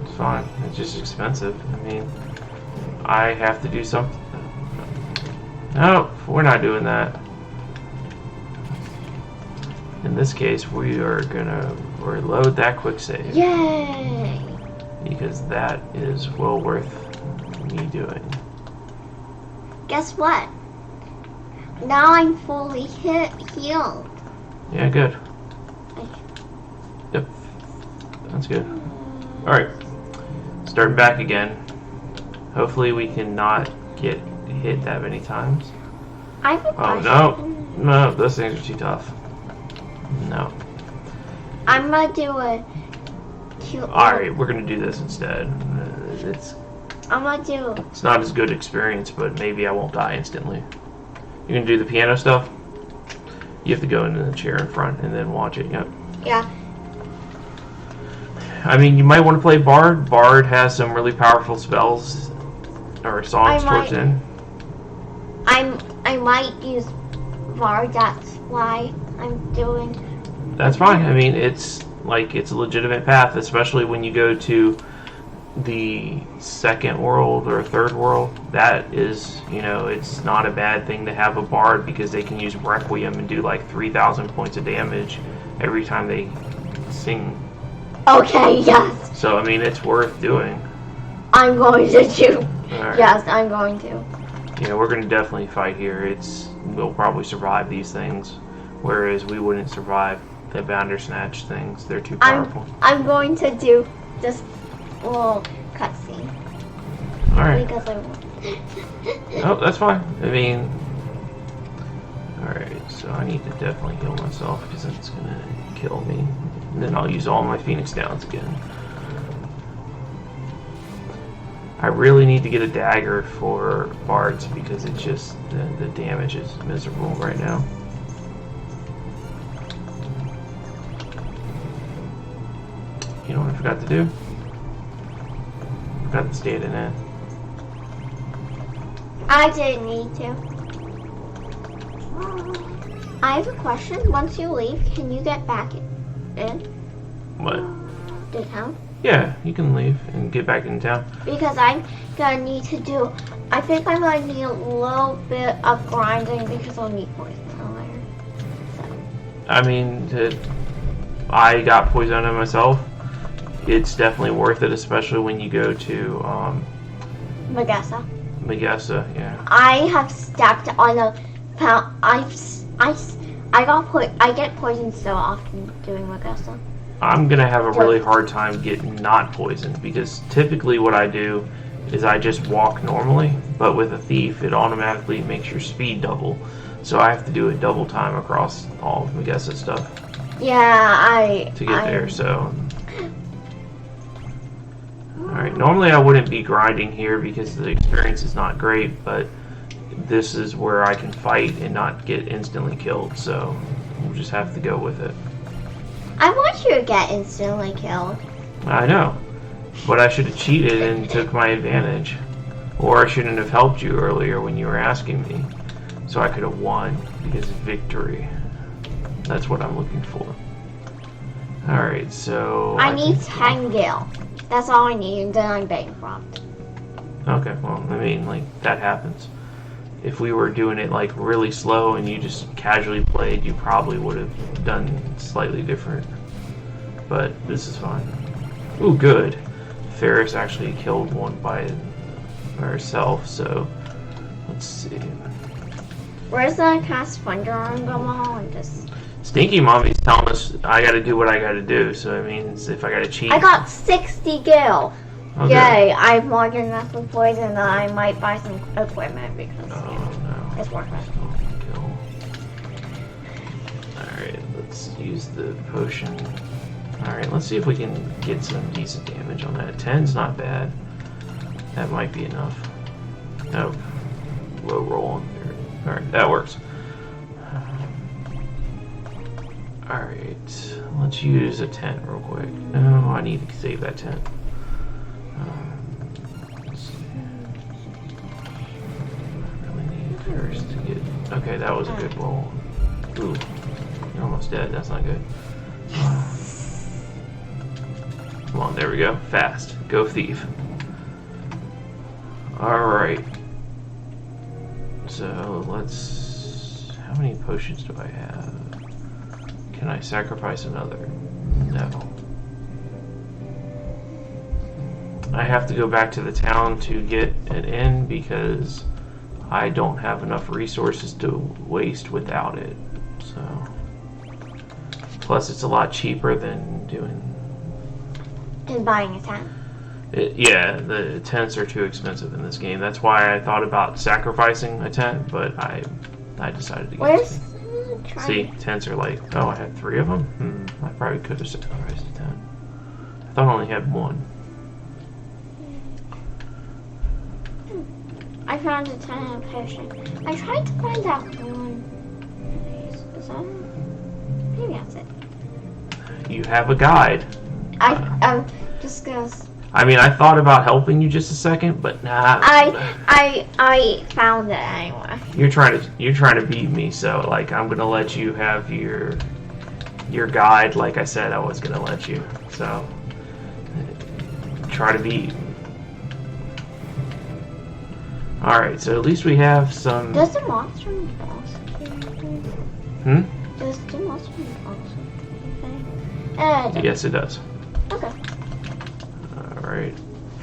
It's fine. It's just expensive. I mean, I have to do something. No, we're not doing that. In this case, we are gonna reload that quick save. Yay! Because that is well worth me doing. Guess what? Now I'm fully healed. Yeah, good. Yep. That's good. Alright. Starting back again. Hopefully we can not get hit that many times. I have a Oh, question. no, those things are too tough. No. I'm gonna do a cute. Alright, we're gonna do this instead. I'm gonna do. It's not as good experience, but maybe I won't die instantly. You're gonna do the piano stuff? You have to go into the chair in front and then watch it, yep. Yeah. I mean, you might want to play Bard. Bard has some really powerful spells or songs towards the end. I might use VAR. That's why I'm doing. That's fine. I mean, it's a legitimate path, especially when you go to the second world or third world. That is, it's not a bad thing to have a Bard because they can use Requiem and do like 3,000 points of damage every time they sing. Okay, yes. So, I mean, it's worth doing. I'm going to do. Alright. Yes, I'm going to. Yeah, we're gonna definitely fight here. We'll probably survive these things, whereas we wouldn't survive the Bandersnatch things. They're too powerful. I'm going to do this little cutscene. Alright. Because I want. Oh, that's fine. I mean, alright, so I need to definitely heal myself because it's gonna kill me. And then I'll use all my Phoenix Downs again. I really need to get a dagger for bards because it's just the damage is miserable right now. You know what I forgot to do? Forgot to stay in it. I didn't need to. I have a question. Once you leave, can you get back in? What? The town? Yeah, you can leave and get back in town. Because I'm gonna need to do. I think I might need a little bit of grinding because I'll need poison later. So. I mean, I got poison on myself. It's definitely worth it, especially when you go to Magessa. Magessa. Yeah. I have stacked on a pound. I get poisoned so often doing Magessa. I'm gonna have a really hard time getting not poisoned because typically what I do is I just walk normally, but with a thief it automatically makes your speed double, so I have to do it double time across all of Magessa stuff. Yeah, to get there. So, all right. Normally I wouldn't be grinding here because the experience is not great, but this is where I can fight and not get instantly killed. So we'll just have to go with it. I want you to get instantly killed. I know, but I should have cheated and took my advantage. Or I shouldn't have helped you earlier when you were asking me. So I could have won, because victory. That's what I'm looking for. Alright, so... I need 10 gil. That's all I need, and then I'm bankrupt. Okay, well, I mean, like, that happens. If we were doing it, like, really slow and you just casually played, you probably would have done slightly different. But this is fine. Ooh, good. Ferris actually killed one by herself, so let's see. Where's the cast thunder on Gamal and just... Stinky Mommy's telling us I gotta do what I gotta do, so it means if I gotta cheat... I got 60 gil! Okay. Yay, I'm more than enough with poison and I might buy some equipment because no. It's worth it. Alright, let's use the potion. Alright, let's see if we can get some decent damage on that. 10's not bad. That might be enough. Nope. Low roll on there. Alright, that works. Alright, let's use a tent real quick. No, I need to save that tent. Let's see. I really need first to get... Okay, that was a good roll. Ooh, you're almost dead. That's not good. Come on, there we go. Fast. Go thief. Alright. So, let's... How many potions do I have? Can I sacrifice another? No. I have to go back to the town to get an inn because I don't have enough resources to waste without it. So, plus it's a lot cheaper than doing... And buying a tent. Yeah, the tents are too expensive in this game. That's why I thought about sacrificing a tent, but I decided to get Where's... See, tents are like, oh, I had 3 of them? I probably could have sacrificed a tent. I thought I only had 1. I found a tent potion. I tried to find that one. Is that... Maybe that's it. You have a guide. I'm just gonna... I mean, I thought about helping you just a second, but nah. I found it anyway. You're trying to beat me, so like I'm gonna let you have your guide. Like I said, I was gonna let you. So try to beat. All right, so at least we have some. Does the monster in the boss? Does the monster in the boss? Yes, it does. Okay. Alright.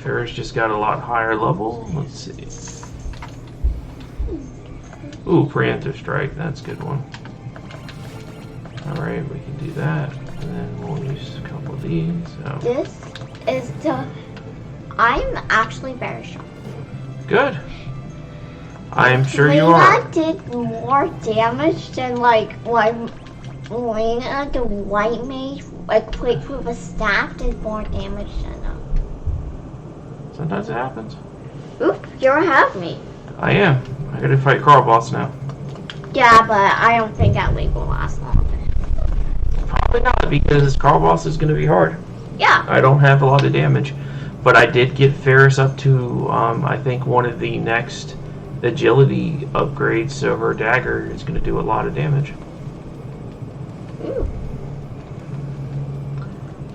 Farrah's just got a lot higher level. Let's see. Ooh, preemptive strike. That's a good one. Alright, we can do that. And then we'll use a couple of these. So. This is the... I'm actually very sure. Good. I'm sure you are. Lena did more damage than like Lena the white mage equipped with a staff did more damage than them. Sometimes it happens. Oop, you're ahead of me. I am. I gotta fight Carl Boss now. Yeah, but I don't think that league will last long. Probably not, because Carl Boss is gonna be hard. Yeah. I don't have a lot of damage. But I did get Ferris up to, I think, one of the next agility upgrades, so her dagger is going to do a lot of damage. Ooh.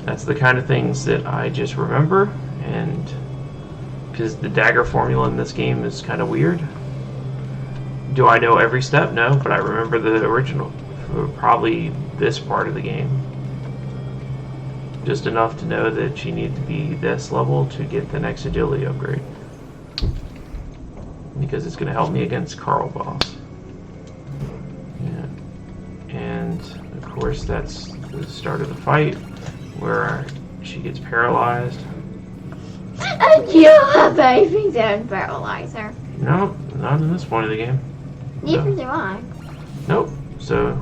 That's the kind of things that I just remember, and because the dagger formula in this game is kind of weird. Do I know every step? No, but I remember the original, for probably this part of the game. Just enough to know that she needed to be this level to get the next agility upgrade. Because it's going to help me against Carl Boss. Yeah. And, of course, that's the start of the fight, where she gets paralyzed. And you don't have anything to paralyze her. No, not in this point of the game. Neither No. do I. Nope. So,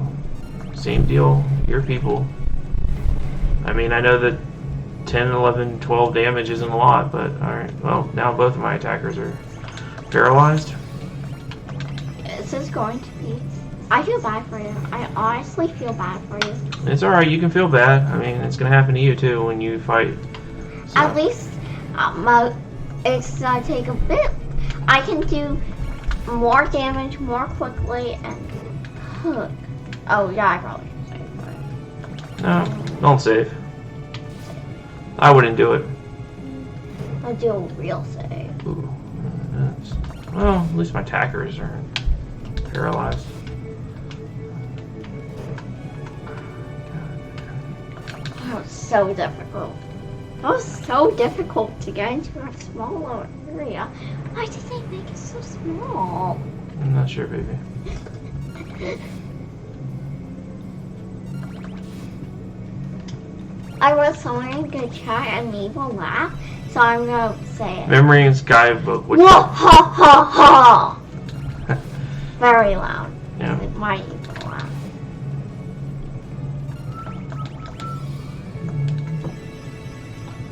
same deal, your people. I mean, I know that 10, 11, 12 damage isn't a lot, but alright. Well, now both of my attackers are paralyzed. This is going to be... I feel bad for you. I honestly feel bad for you. It's alright, you can feel bad. I mean, it's going to happen to you too when you fight. So. At least it's going to take a bit. I can do more damage more quickly and... Oh, yeah, I probably should say. No, don't save. I wouldn't do it. I'll do a real save. Ooh, well, at least my attackers are paralyzed. That was so difficult. That was so difficult to get into a smaller area. Why did they make it so small? I'm not sure, baby. I wrote somewhere in good chat and me will laugh, so I'm gonna say it. Memory and Skybook. Which Whoa, ha ha ha! Very loud. Yeah. It might even laugh.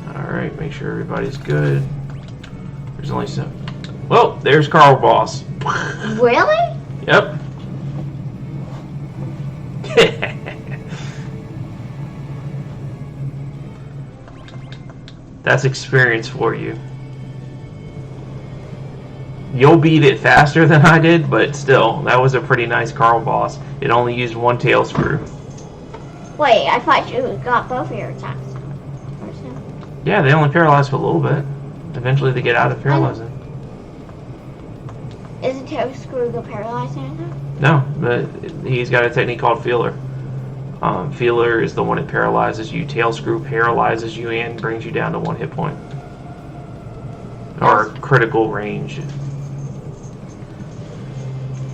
Alright, make sure everybody's good. There's only some. Well, there's Carl Boss. Really? Yep. That's experience for you. You'll beat it faster than I did, but still, that was a pretty nice Carl Boss. It only used one tail screw. Wait, I thought you got both of your attacks. Yeah, they only paralyze for a little bit. Eventually they get out of paralyzing. Isn't tail screw the paralyzing attack? No, but he's got a technique called Feeler. Feeler is the one that paralyzes you. Tail screw paralyzes you and brings you down to 1 hit point. Or critical range.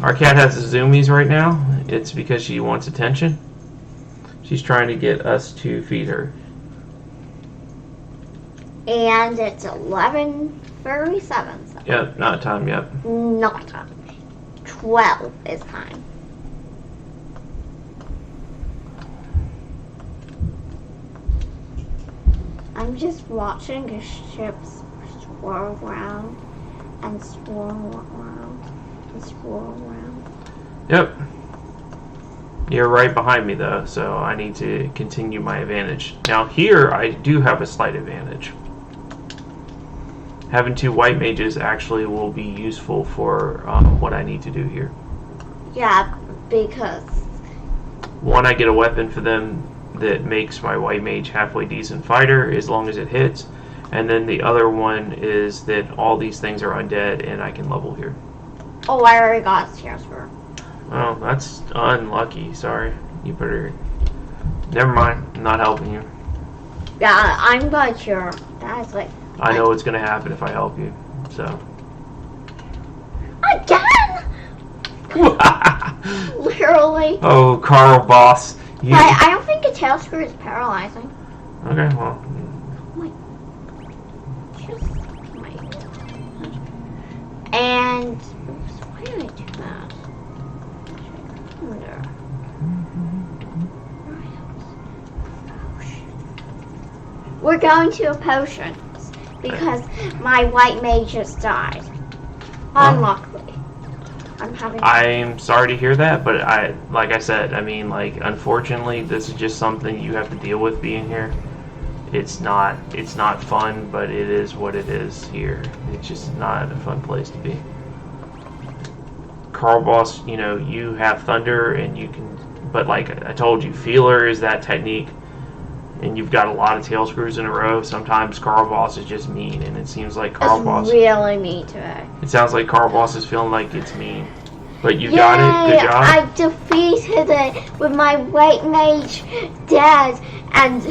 Our cat has the zoomies right now. It's because she wants attention. She's trying to get us to feed her. And it's 11:37. So Yep, not time yet. not time. 12 is time. I'm just watching the ships swirl around and swirl around and swirl around. Yep. You're right behind me though, so I need to continue my advantage. Now here I do have a slight advantage. Having 2 white mages actually will be useful for what I need to do here. Yeah, because... One, I get a weapon for them that makes my white mage halfway decent fighter as long as it hits. And then the other one is that all these things are undead and I can level here. Oh, I already got a transfer. Oh, that's unlucky. Sorry. You better... Never mind. I'm not helping you. Yeah, I'm not sure. That's like... I know what's gonna happen if I help you. So. Again? Literally. Oh, Carl Boss. But I don't think a tail screw is paralyzing. Okay, well. And oops, why did I do that? We're going to a potion because my white mage just died. Unluckily. I'm sorry to hear that, but like I said, I mean, like, unfortunately, this is just something you have to deal with being here. It's not fun, but it is what it is here. It's just not a fun place to be. Carl Boss, you know, you have thunder and you can, but like I told you, feeler is that technique, and you've got a lot of tail screws in a row. Sometimes Carl Boss is just mean, and it seems like Carl Boss really mean today. It sounds like Carl Boss is feeling like it's mean, but you got it. Good job. I defeated it with my white mage dead and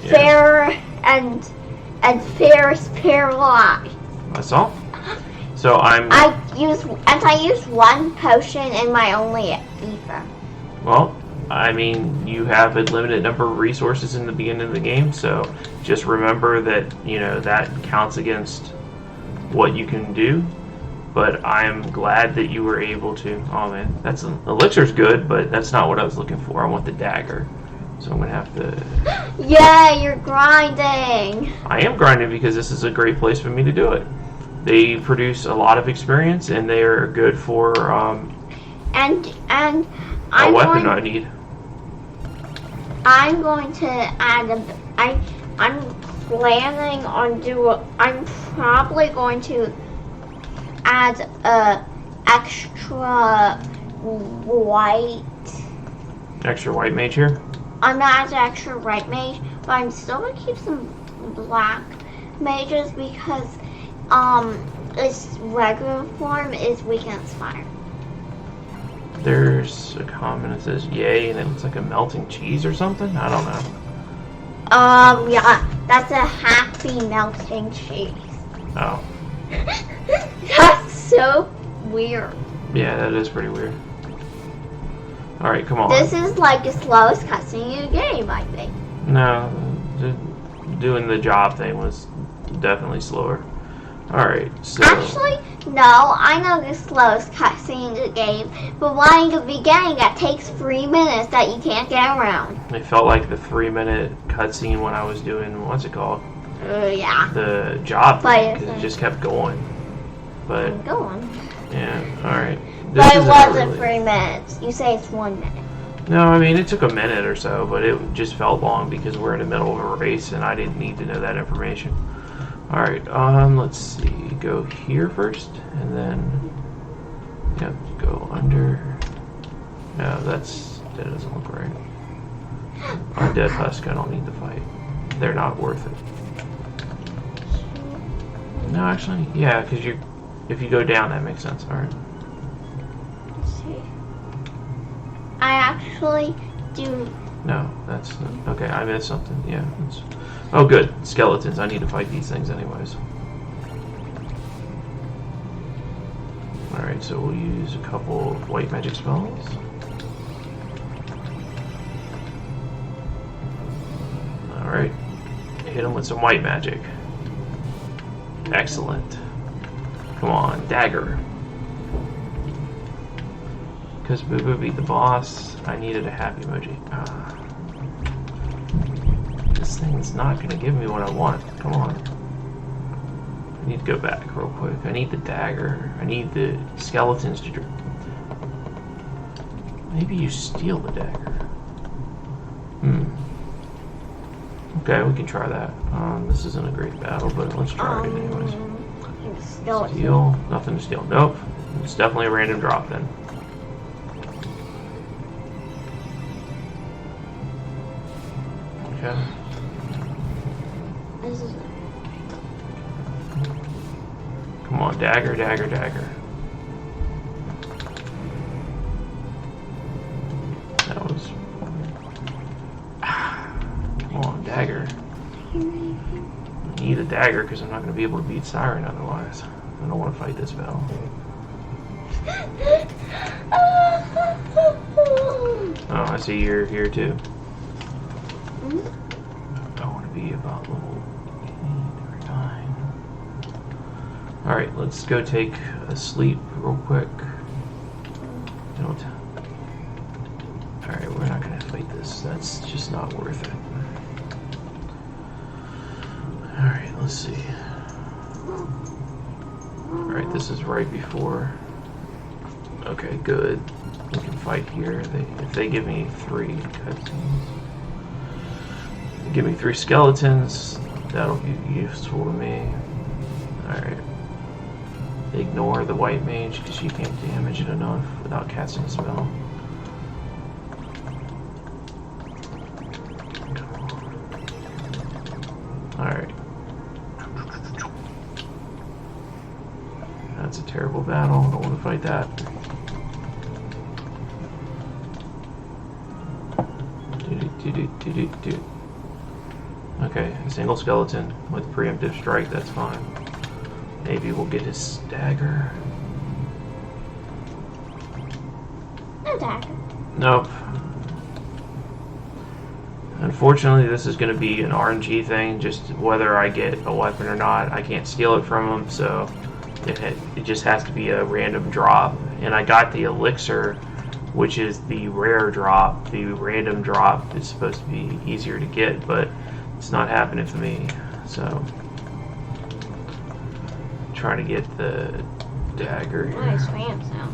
fair and fair is paralyzed. That's all. So I used one potion in my only ether. Well, I mean, you have a limited number of resources in the beginning of the game, so just remember that, you know, that counts against what you can do. But I'm glad that you were able to. Oh man, that's elixir's good, but that's not what I was looking for. I want the dagger. So I'm going to have to... Yeah, you're grinding. I am grinding because this is a great place for me to do it. They produce a lot of experience, and they are good for and a weapon I need. I'm going to add I'm planning on I'm probably going to add a extra white mage here. I'm not an extra white mage, but I'm still gonna keep some black mages because its regular form is weak against fire. There's a comment that says yay, and it looks like a melting cheese or something. I don't know. Yeah, that's a happy melting cheese. Oh. That's so weird. Yeah, that is pretty weird. Alright, come on. This is like the slowest cutscene in the game, I think. No, doing the job thing was definitely slower. Alright, so... Actually, no, I know the slowest cutscene in the game, but one in the beginning that takes 3 minutes that you can't get around. It felt like the 3-minute cutscene when I was doing, what's it called? Yeah. The job thing, because it just kept going. But... Go on. Yeah, alright. But it wasn't 3 minutes. You say it's 1 minute. No, I mean, it took a minute or so, but it just felt long because we're in the middle of a race and I didn't need to know that information. Alright, let's see. Go here first, and then... Yep, go under... No, that doesn't look right. Our dead husk, I don't need to fight. They're not worth it. No, actually, yeah, because if you go down, that makes sense. Alright. Let's see. I actually do... No, that's... Okay, I missed something. Yeah. Oh, good. Skeletons. I need to fight these things anyways. Alright, so we'll use a couple of white magic spells. Alright. Hit them with some white magic. Excellent. Come on, dagger. Because Boo Boo beat the boss, I needed a happy emoji. This thing's not going to give me what I want. Come on. I need to go back real quick. I need the dagger. I need the skeletons to... Maybe you steal the dagger. Okay, we can try that. This isn't a great battle, but let's try it anyways. Steal? Nothing to steal. Nope. It's definitely a random drop then. Okay. Come on, dagger, dagger, dagger. That was... Come on, dagger. I need a dagger because I'm not going to be able to beat Siren otherwise. I don't want to fight this battle. Oh, I see you're here too. I want to be about level 8 or 9. Alright, let's go take a sleep real quick. Don't. Alright, we're not going to fight this. That's just not worth it. Alright, let's see. Alright, this is right before. Okay, good. We can fight here. If they give me 3 cutscenes. Give me 3 skeletons. That'll be useful to me. Alright. Ignore the white mage because she can't damage it enough without casting a spell. Alright. That's a terrible battle. I don't want to fight that. Okay, a single skeleton with preemptive strike, that's fine. Maybe we'll get his dagger. No dagger. Nope. Unfortunately, this is going to be an RNG thing, just whether I get a weapon or not. I can't steal it from him, so it just has to be a random drop. And I got the elixir, which is the rare drop. The random drop is supposed to be easier to get, but it's not happening for me. So, trying to get the dagger here. Nice ramps now.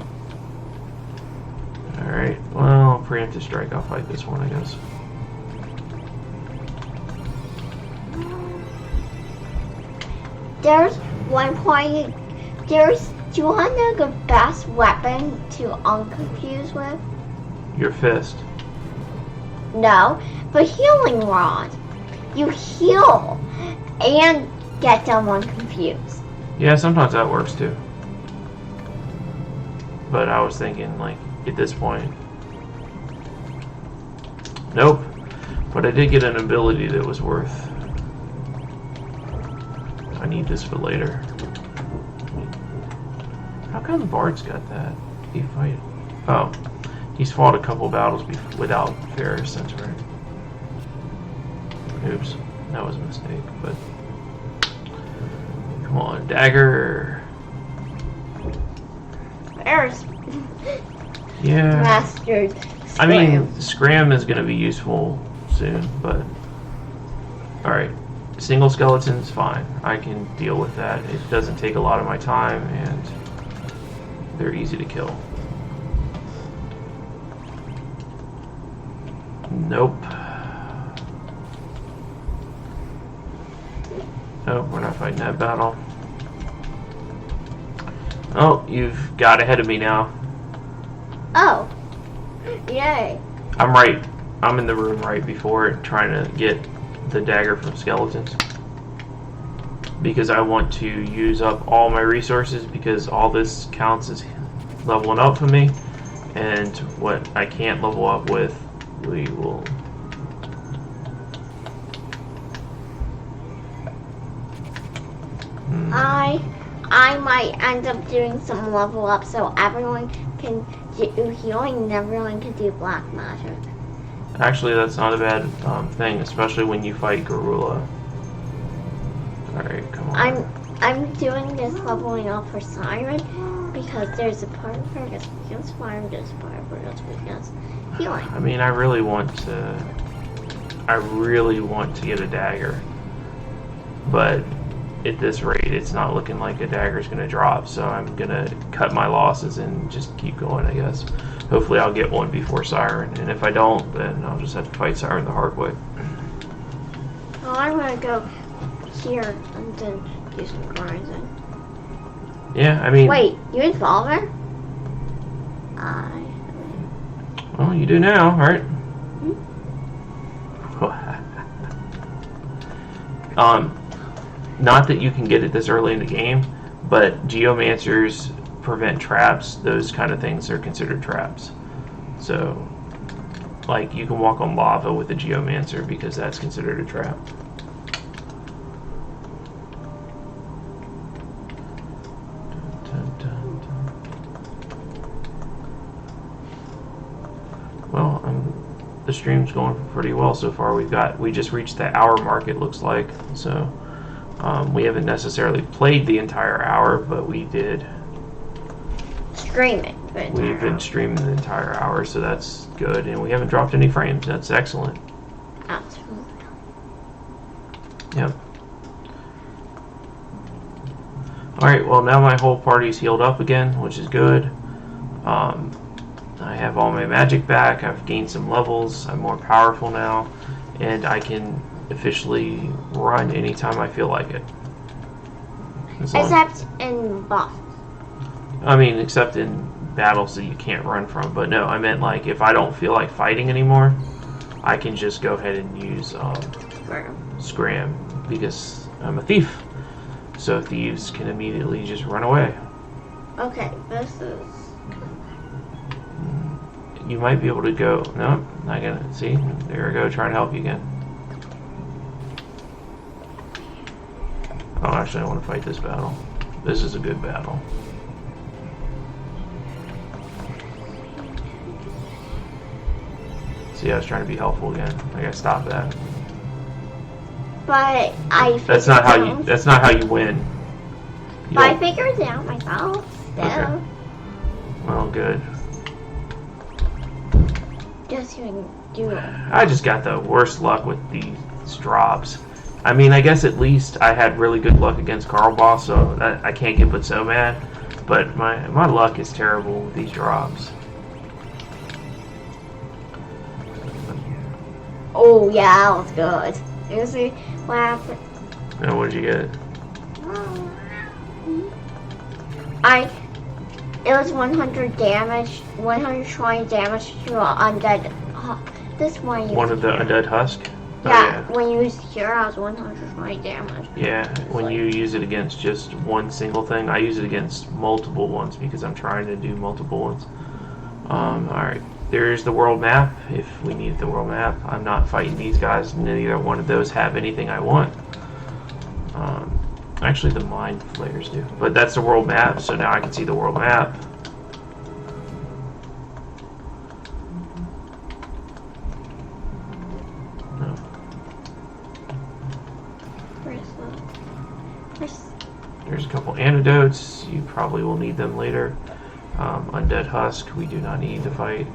Alright, well, preemptive strike, I'll fight this one, I guess. There's one point. Do you want to know the best weapon to unconfuse with? Your fist. No, but healing rod. You heal and get them unconfused. Yeah, sometimes that works too. But I was thinking, like, at this point. Nope. But I did get an ability that was worth. I need this for later. How come the Bard's got that? He fight? Oh, he's fought a couple battles without Ferris. That's right. Oops, that was a mistake. But come on, dagger. There's Yeah. mastered. I mean, scram is going to be useful soon, but alright. Single skeleton's fine. I can deal with that. It doesn't take a lot of my time, and they're easy to kill. Nope. Nope, we're not fighting that battle. Oh, you've got ahead of me now. Oh. Yay. I'm in the room right before it, trying to get the dagger from skeletons. Because I want to use up all my resources, because all this counts as leveling up for me. And what I can't level up with, we will... I might end up doing some level up so everyone can do healing and everyone can do black magic. Actually, that's not a bad thing, especially when you fight Gorilla. Alright, come on. I'm doing this leveling up for Siren because there's a part of her that's weakness fire and there's a part of her that's weakness healing. I mean, I really want to get a dagger. But at this rate, it's not looking like a dagger's going to drop, so I'm going to cut my losses and just keep going, I guess. Hopefully I'll get one before Siren, and if I don't, then I'll just have to fight Siren the hard way. Well, I'm going to go here and then do some grinding. Yeah, I mean... Wait, you involve her? Well, you do now, right? Not that you can get it this early in the game, but geomancers prevent traps. Those kind of things are considered traps. So, like, you can walk on lava with a geomancer because that's considered a trap. the stream's going pretty well so far. We just reached the hour mark, it looks like. So we haven't necessarily played the entire hour, but we did. Streaming. We've been streaming the entire hour, so that's good, and we haven't dropped any frames. That's excellent. Absolutely. Yep. Alright, well now my whole party's healed up again, which is good. I have all my magic back, I've gained some levels, I'm more powerful now, and I can officially run anytime I feel like it. Except in bosses. I mean, except in battles that you can't run from. But no, I meant like if I don't feel like fighting anymore, I can just go ahead and use Scram, because I'm a thief. So thieves can immediately just run away. Okay, this is... You might be able to go... No, not gonna... See? There we go, trying to help you again. Oh, actually, I want to fight this battle. This is a good battle. See, I was trying to be helpful again. I gotta stop that. But I... That's not how you win. But I figured it out myself. So. Okay. Well, good. Just gonna do it. I just got the worst luck with these drops. I mean, I guess at least I had really good luck against Carl Boss, so I can't get but so mad. But my luck is terrible with these drops. Oh yeah, that was good. You see what happened? And what did you get? It was 100 damage, 120 damage to an undead. This one. One of the undead husk? Yeah, Oh, yeah, when you use Heroes, 120 damage. Yeah, when you use it against just one single thing, I use it against multiple ones because I'm trying to do multiple ones. Alright, there's the world map, if we need the world map. I'm not fighting these guys, neither one of those have anything I want. Actually, the mind flayers do. But that's the world map, so now I can see the world map. There's a couple antidotes. You probably will need them later. Undead Husk, we do not need to fight.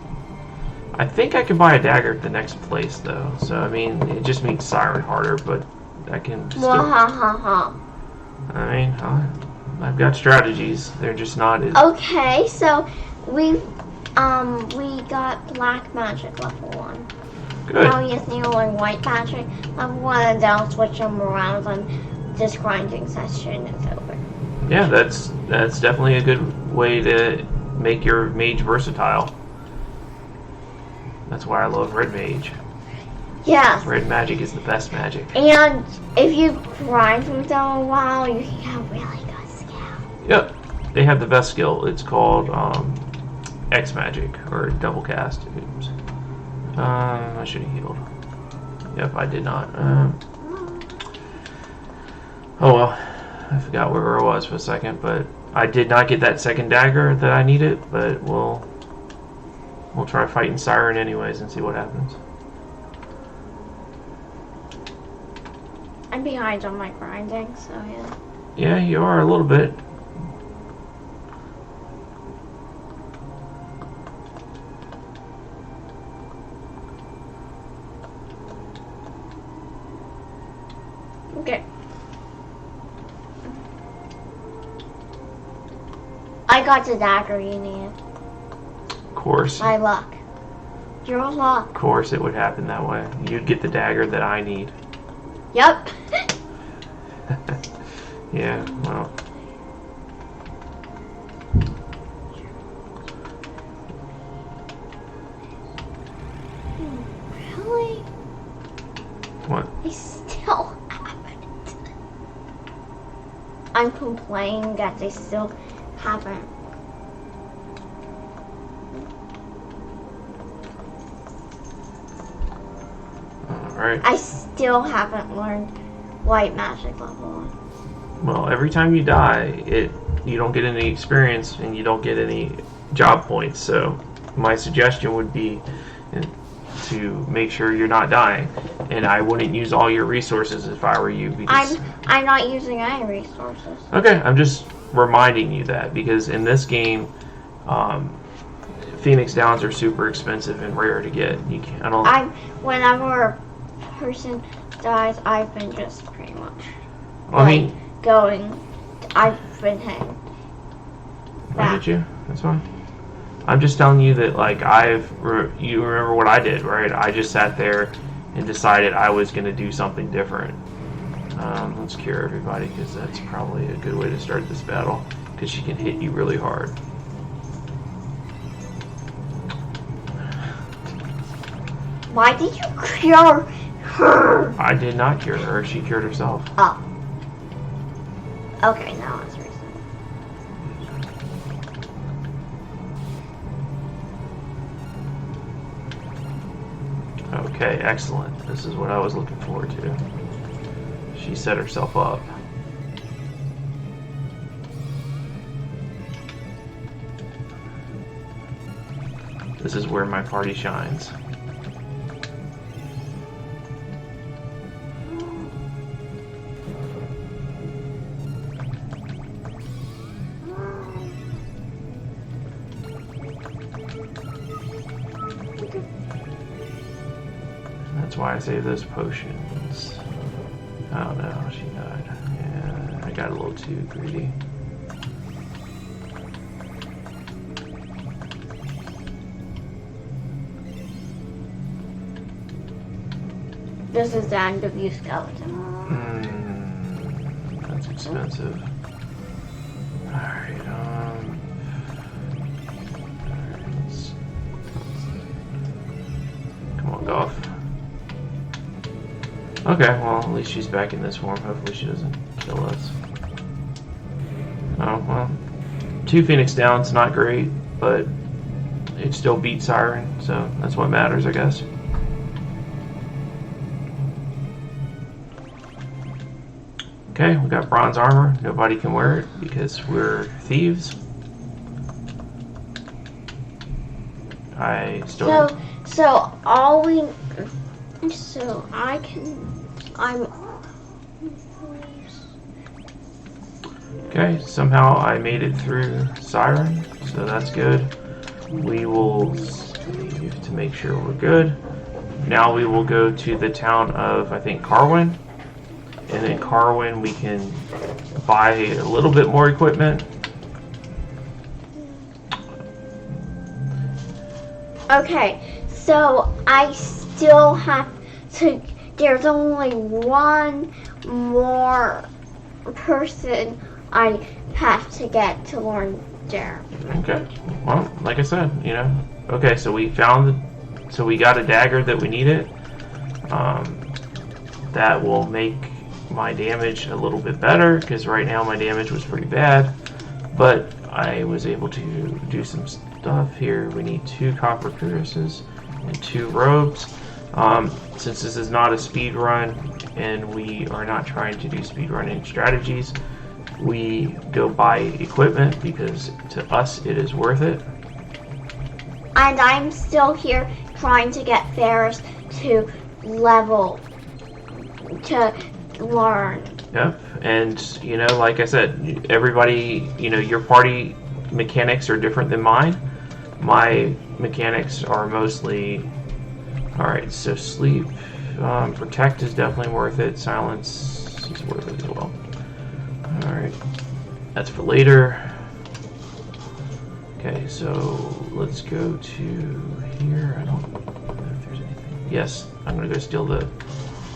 I think I can buy a dagger at the next place, though. So, I mean, it just makes Siren harder, but I can still... I mean, I've got strategies. They're just not as... Okay, so we got black magic level 1. Good. Now we just need to learn white magic level 1, and then I'll switch them around, and this grinding session is over. Yeah, that's definitely a good way to make your mage versatile. That's why I love red mage. Yes. Red magic is the best magic. And if you grind with them a while, you can have really good skill. Yep, they have the best skill. It's called X magic or double cast. Oops. I should have healed. Yep, I did not. Oh well, I forgot where I was for a second, but I did not get that second dagger that I needed. But we'll try fighting Siren anyways and see what happens. I'm behind on my grinding, so yeah. Yeah, you are a little bit. Okay. I got the dagger you needed. Of course. My luck. Your luck. Of course it would happen that way. You'd get the dagger that I need. Yep. Yeah, well. Really? What? I still haven't. I'm complaining that they still haven't. Alright. I still haven't learned white magic level 1. Well, every time you die, you don't get any experience and you don't get any job points. So my suggestion would be to make sure you're not dying. And I wouldn't use all your resources if I were you. Because I'm not using any resources. okay, I'm just reminding you that because in this game, Phoenix Downs are super expensive and rare to get. You can't. Whenever a person dies, I've been just pretty much. I mean, I've been hitting. Why did you? That's fine. I'm just telling you that, like, you remember what I did, right? I just sat there and decided I was going to do something different. Let's cure everybody, because that's probably a good way to start this battle, because she can hit you really hard. Why did you cure her? I did not cure her. She cured herself. Oh. Okay, now it's reason. Okay, excellent. This is what I was looking forward to. She set herself up. This is where my party shines. That's why I save those potions. Oh no, she died. Yeah, I got a little too greedy. This is the end of you, skeleton. That's expensive. Alright, come on, Goff. Okay, well, at least she's back in this form. Hopefully she doesn't kill us. Oh, well. 2 Phoenix Downs, not great, but it still beat Siren, so that's what matters, I guess. Okay, we got bronze armor. Nobody can wear it because we're thieves. Okay, somehow I made it through Siren, so that's good. We will save to make sure we're good. Now we will go to the town of, I think, Carwin. And in Carwin we can buy a little bit more equipment. Okay, so I still have to, there's only one more person I have to get to learn there. Okay, well, like I said, you know. Okay, so we got a dagger that we needed. That will make my damage a little bit better, because right now my damage was pretty bad. But I was able to do some stuff here. We need 2 copper cuirasses and 2 robes. Since this is not a speed run and we are not trying to do speed running strategies, we go buy equipment because to us it is worth it. And I'm still here trying to get Ferris to level, to learn. Yep, and you know, like I said, everybody, you know, your party mechanics are different than mine. My mechanics are mostly, alright, so sleep, protect is definitely worth it, silence is worth it as well. Alright, that's for later. Okay, so let's go to here. I don't know if there's anything. Yes, I'm gonna go steal the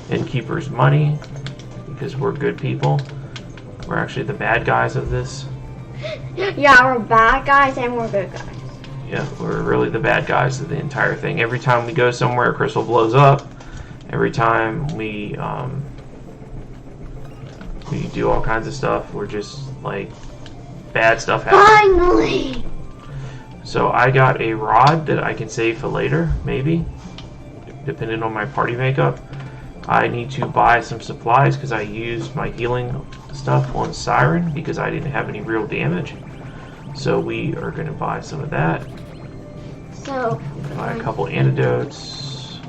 innkeeper's money because we're good people. We're actually the bad guys of this. Yeah, we're bad guys and we're good guys. Yeah, we're really the bad guys of the entire thing. Every time we go somewhere, Crystal blows up. Every time we do all kinds of stuff, we're just like bad stuff happens. Finally! So I got a rod that I can save for later, maybe, depending on my party makeup. I need to buy some supplies because I used my healing stuff on Siren because I didn't have any real damage. So we are going to buy some of that. So buy a couple antidotes.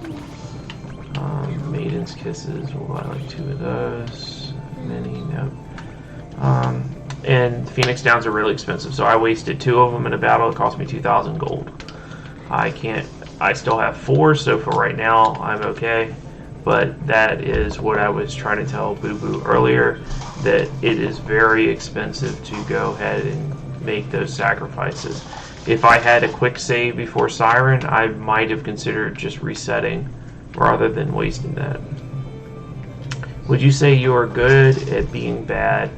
Dragon's Kisses. We'll buy like 2 of those. Mini, nope. And Phoenix Downs are really expensive, so I wasted 2 of them in a battle. It cost me 2,000 gold. I still have 4, so for right now, I'm okay. But that is what I was trying to tell Boo Boo earlier, that it is very expensive to go ahead and make those sacrifices. If I had a quick save before Siren, I might have considered just resetting rather than wasting that. Would you say you are good at being bad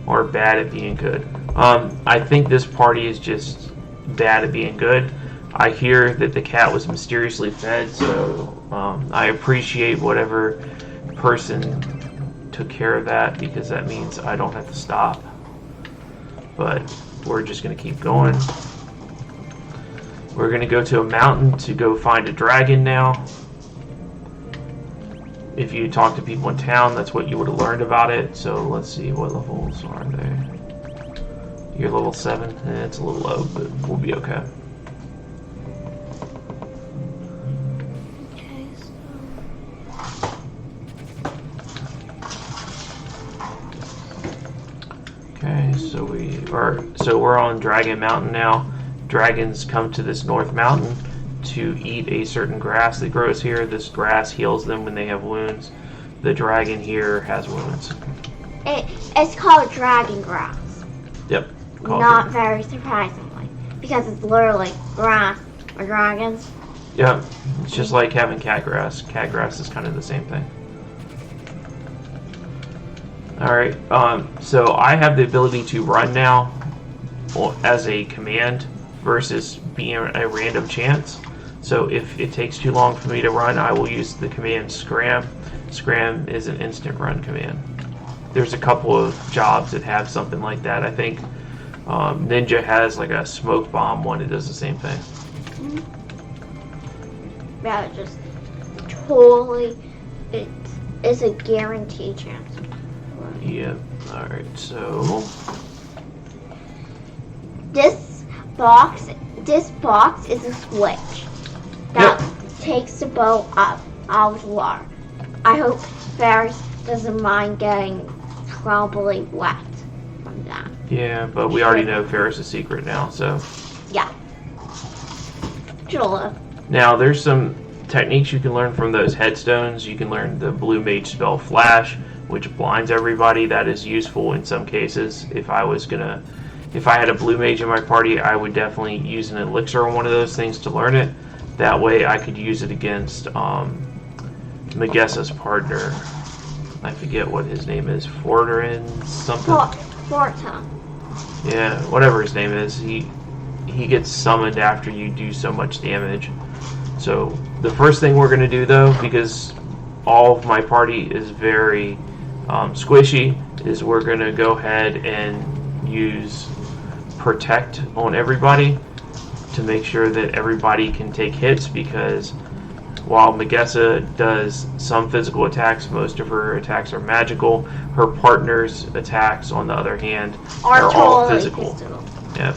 or bad at being good? I think this party is just bad at being good. I hear that the cat was mysteriously fed, so I appreciate whatever person took care of that, because that means I don't have to stop. But we're just going to keep going. We're going to go to a mountain to go find a dragon now. If you talk to people in town, that's what you would have learned about it. So let's see, what levels are they? You're level 7? It's a little low, but we'll be okay. Okay, so we're on Dragon Mountain now. Dragons come to this North Mountain to eat a certain grass that grows here. This grass heals them when they have wounds. The dragon here has wounds. It's called dragon grass. Yep. Not very surprisingly, because it's literally grass or dragons. Yep. It's just like having cat grass. Cat grass is kind of the same thing. Alright, so I have the ability to run now as a command versus being a random chance. So if it takes too long for me to run, I will use the command scram. Scram is an instant run command. There's a couple of jobs that have something like that. I think Ninja has like a smoke bomb one that does the same thing. Yeah, it just totally, it's a guaranteed chance. Yep. Alright, so This box is a switch that takes the boat up out of the water. I hope Ferris doesn't mind getting probably wet from that. yeah, but we already know Ferris' secret now, so. Yeah. Sure. Now, there's some techniques you can learn from those headstones. You can learn the blue mage spell Flash, which blinds everybody. That is useful in some cases. If I had a blue mage in my party, I would definitely use an elixir on one of those things to learn it. That way I could use it against Magesa's partner. I forget what his name is. Forderin something? Forta. Yeah, whatever his name is. He gets summoned after you do so much damage. So the first thing we're going to do, though, because all of my party is very squishy, is we're going to go ahead and use Protect on everybody to make sure that everybody can take hits, because while Magessa does some physical attacks, most of her attacks are magical. Her partner's attacks, on the other hand, are all physical. Yep.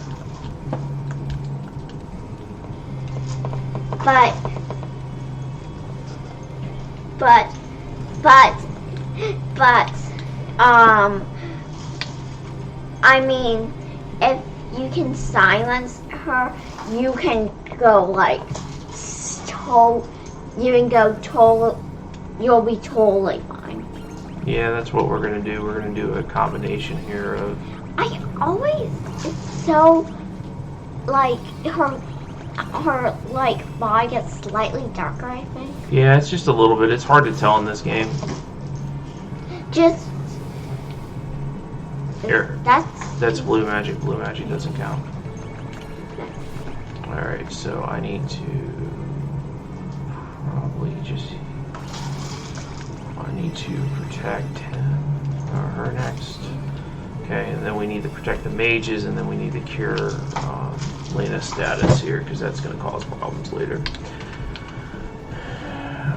But, I mean, if you can silence her, you can go you'll be totally fine. Yeah, that's what we're going to do. We're going to do a combination here of... It's so, her body gets slightly darker, I think. Yeah, it's just a little bit. It's hard to tell in this game. Here. That's blue magic. Blue magic doesn't count. Alright, so I need to protect him or her next. Okay, and then we need to protect the mages, and then we need to cure Lena's status here, because that's going to cause problems later.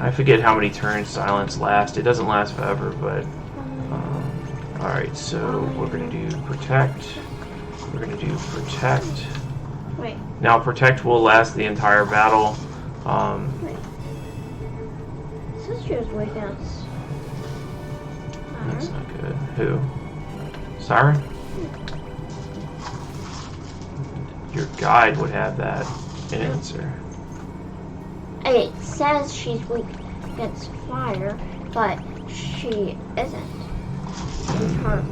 I forget how many turns silence lasts. It doesn't last forever, but alright, so we're going to do protect. We're going to do protect. Wait. Now protect will last the entire battle. Is this she was weak against. That's not good. Who? Siren? Your guide would have that answer. It says she's weak against fire, but she isn't. She's her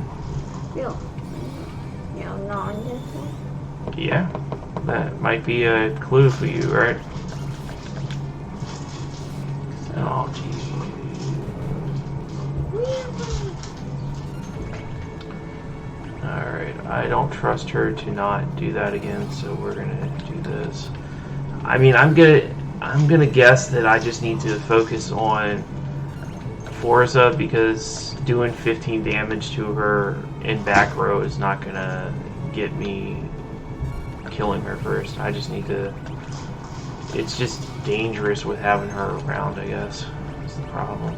real, non-different. Yeah, that might be a clue for you, right? Oh, geez. Alright, I don't trust her to not do that again, so we're gonna do this. I mean, I'm gonna guess that I just need to focus on Forza, because doing 15 damage to her in back row is not gonna get me killing her first. I just need to... It's just dangerous with having her around, I guess. That's the problem.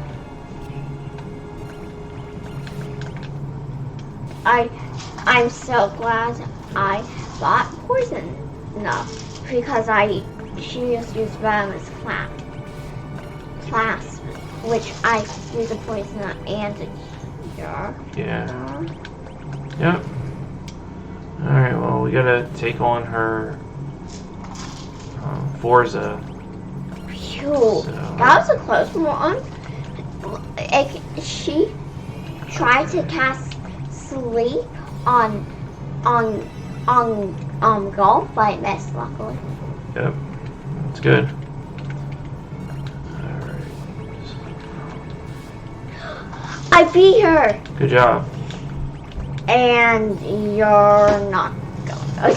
I'm so glad I bought poison enough, because she just used venomous class, which I use a poison and a cure. Yeah. Yep. Alright, well, we gotta take on her Forza. Phew, So, that was a close one. She tried to cast sleep on golf, but it missed, luckily. Yep. That's good. Alright. I beat her, Good job. and you're not going.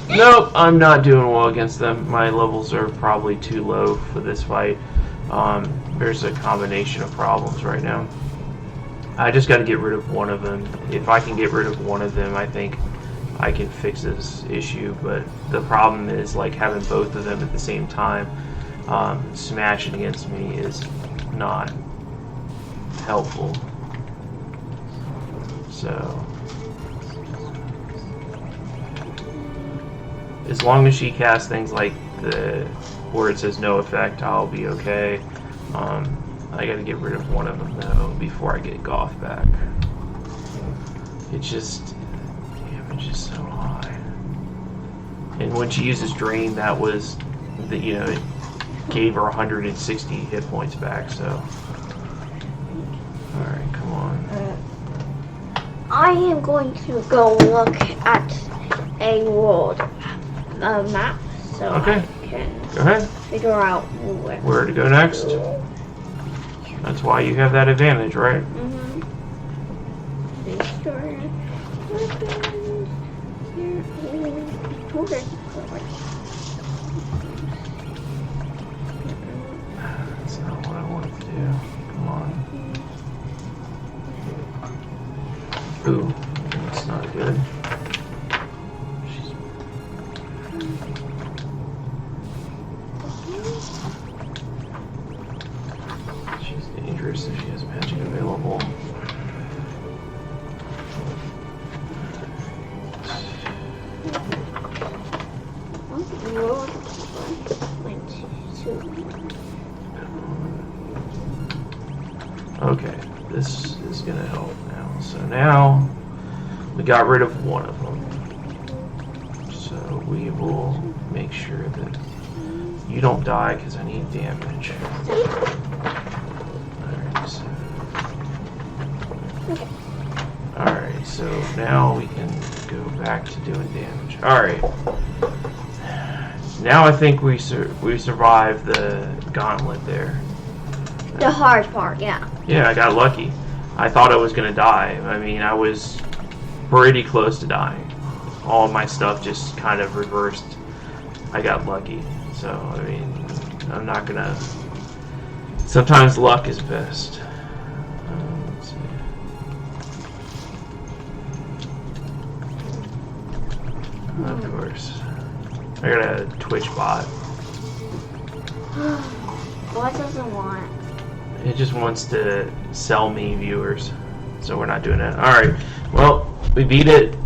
Nope, I'm not doing well against them. My levels are probably too low for this fight. There's a combination of problems right now. I just got to get rid of one of them. If I can get rid of one of them, I think I can fix this issue. But the problem is, like, having both of them at the same time smashing against me is not helpful. So as long as she casts things like where it says no effect, I'll be okay. I gotta get rid of one of them though before I get Goth back. It's just damage is so high. And when she uses Drain, that was it gave her 160 hit points back. So, all right, come on. I am going to go look at a world map so Okay. I can Go ahead. figure out Where to go next? That's why you have that advantage, right? That's not what I wanted to do. Come on. Ooh, that's not good. She's dangerous if she has magic available. Okay, this is gonna help now. So now we got rid of one of them. So we will make sure that you don't die because I need damage. Alright, so now we can go back to doing damage. Alright. Now I think we survived the gauntlet there. The hard part, yeah. Yeah, I got lucky. I thought I was going to die. I mean, I was pretty close to dying. All of my stuff just kind of reversed. I got lucky. So, I mean, I'm not going to... Sometimes luck is best. Let's see. Of course. I got a Twitch bot. What does it want? It just wants to sell me viewers. So we're not doing that. Alright. Well, we beat it.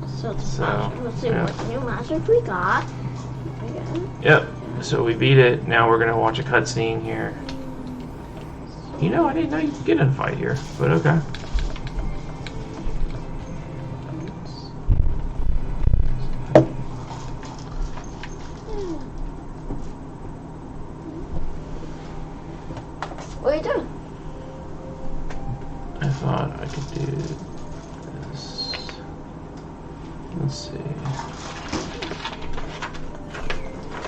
So let's see what new magic we got. Okay. Yep. So we beat it. Now we're gonna watch a cutscene here. You know, I didn't know you could get in a fight here, but okay. What are you doing? I thought I could do this. Let's see.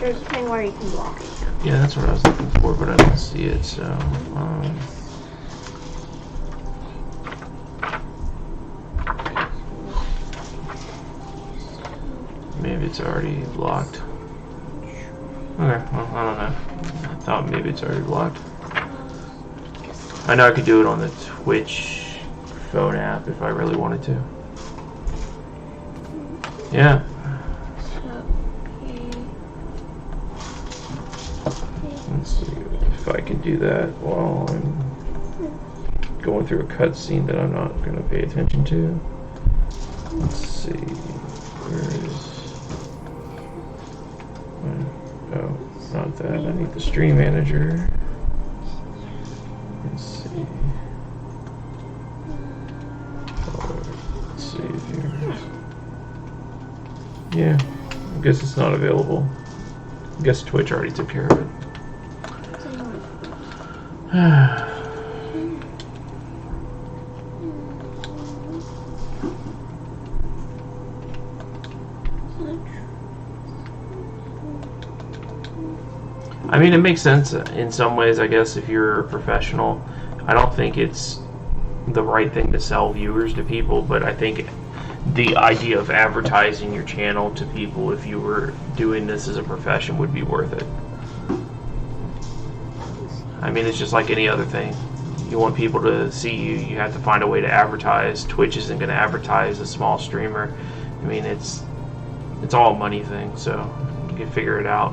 There's a thing where you can block it. Yeah, that's what I was looking for, but I don't see it, so, maybe it's already blocked. Okay, well, I don't know. I thought maybe it's already blocked. I know I could do it on the Twitch phone app if I really wanted to. Yeah. Let's see if I can do that while I'm going through a cutscene that I'm not going to pay attention to. Let's see. Where is... Oh, not that. I need the stream manager. Let's see. Let's see here. Yeah, I guess it's not available. I guess Twitch already took care of it. I mean, it makes sense in some ways, I guess, if you're a professional. I don't think it's the right thing to sell viewers to people, but I think the idea of advertising your channel to people, if you were doing this as a profession, would be worth it. I mean, it's just like any other thing. You want people to see you, you have to find a way to advertise. Twitch isn't going to advertise a small streamer. I mean, it's all a money thing, so you can figure it out.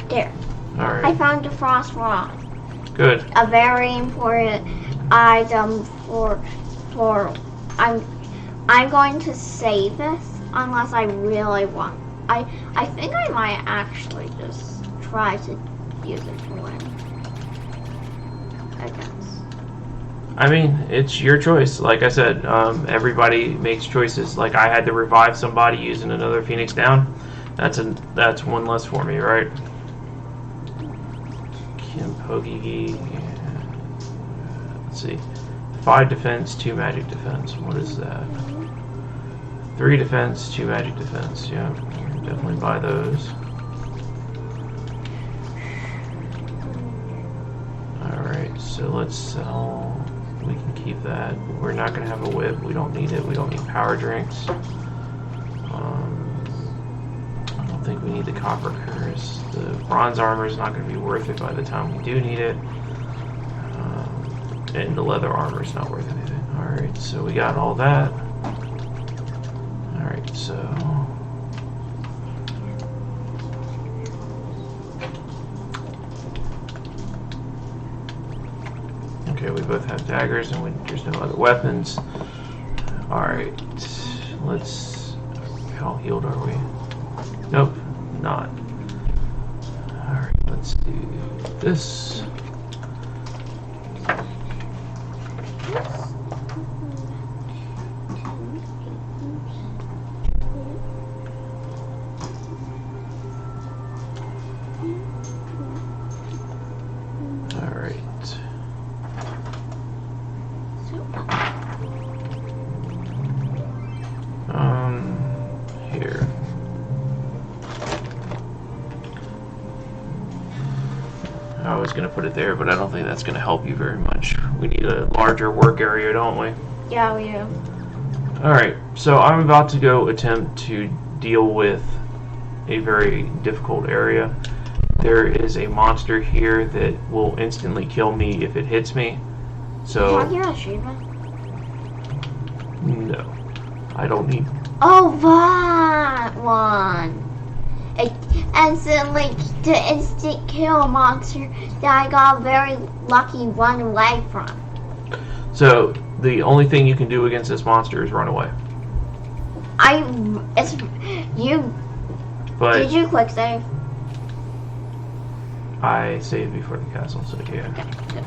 There. Alright. I found the frost rock. Good. A very important item for I'm going to save this unless I really want. I think I might actually just try to use it to win. I guess. I mean, it's your choice. Like I said, everybody makes choices. Like I had to revive somebody using another Phoenix down. That's one less for me, right? Kim Pogigi. Let's see. 5 defense, 2 magic defense. What is that? 3 defense, 2 magic defense. Yeah, definitely buy those. Alright, so let's sell. We can keep that. We're not going to have a whip. We don't need it. We don't need power drinks. I don't think we need the copper curse. The bronze armor is not going to be worth it by the time we do need it. And the leather armor is not worth anything. Alright, so we got all that. Alright, so... Okay, we both have daggers and there's no other weapons. Alright, let's... How healed are we? Nope, not. Alright, let's do this. Here. I was going to put it there, but I don't think that's going to help you very much. We need a larger work area, don't we? Yeah, we do. Alright, so I'm about to go attempt to deal with a very difficult area. There is a monster here that will instantly kill me if it hits me. So... Is that your achievement? No. I don't need... Oh, that one! The instant kill monster that I got a very lucky run away from. So, the only thing you can do against this monster is run away. But did you quick save? I saved before the castle, so yeah. Okay, good.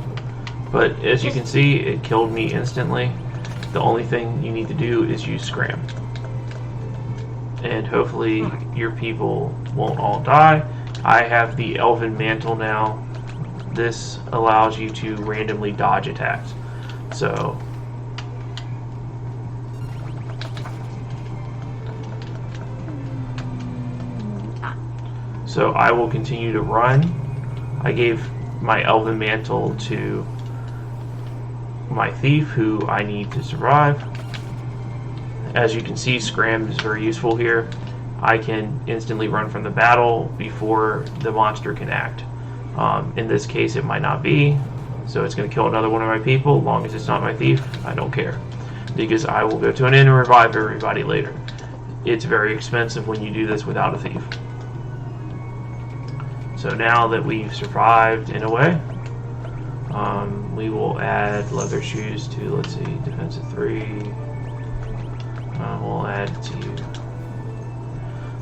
But as you can see, it killed me instantly. The only thing you need to do is use scram. And hopefully your people won't all die. I have the Elven Mantle now. This allows you to randomly dodge attacks. So I will continue to run. I gave my Elven Mantle to my thief, who I need to survive. As you can see, scram is very useful here. I can instantly run from the battle before the monster can act. In this case, it might not be, so it's going to kill another one of my people. As long as it's not my thief, I don't care, because I will go to an inn and revive everybody later. It's very expensive when you do this without a thief. So now that we've survived in a way, we will add leather shoes to, let's see, defensive 3. We'll add it to you.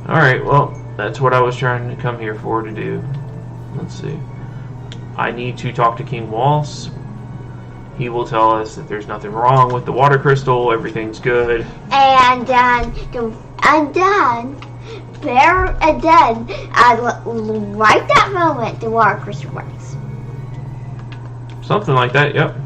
Alright, well, that's what I was trying to come here for to do. Let's see. I need to talk to King Walls. He will tell us that there's nothing wrong with the water crystal, everything's good. And then right that moment, the water crystal works. Something like that, yep.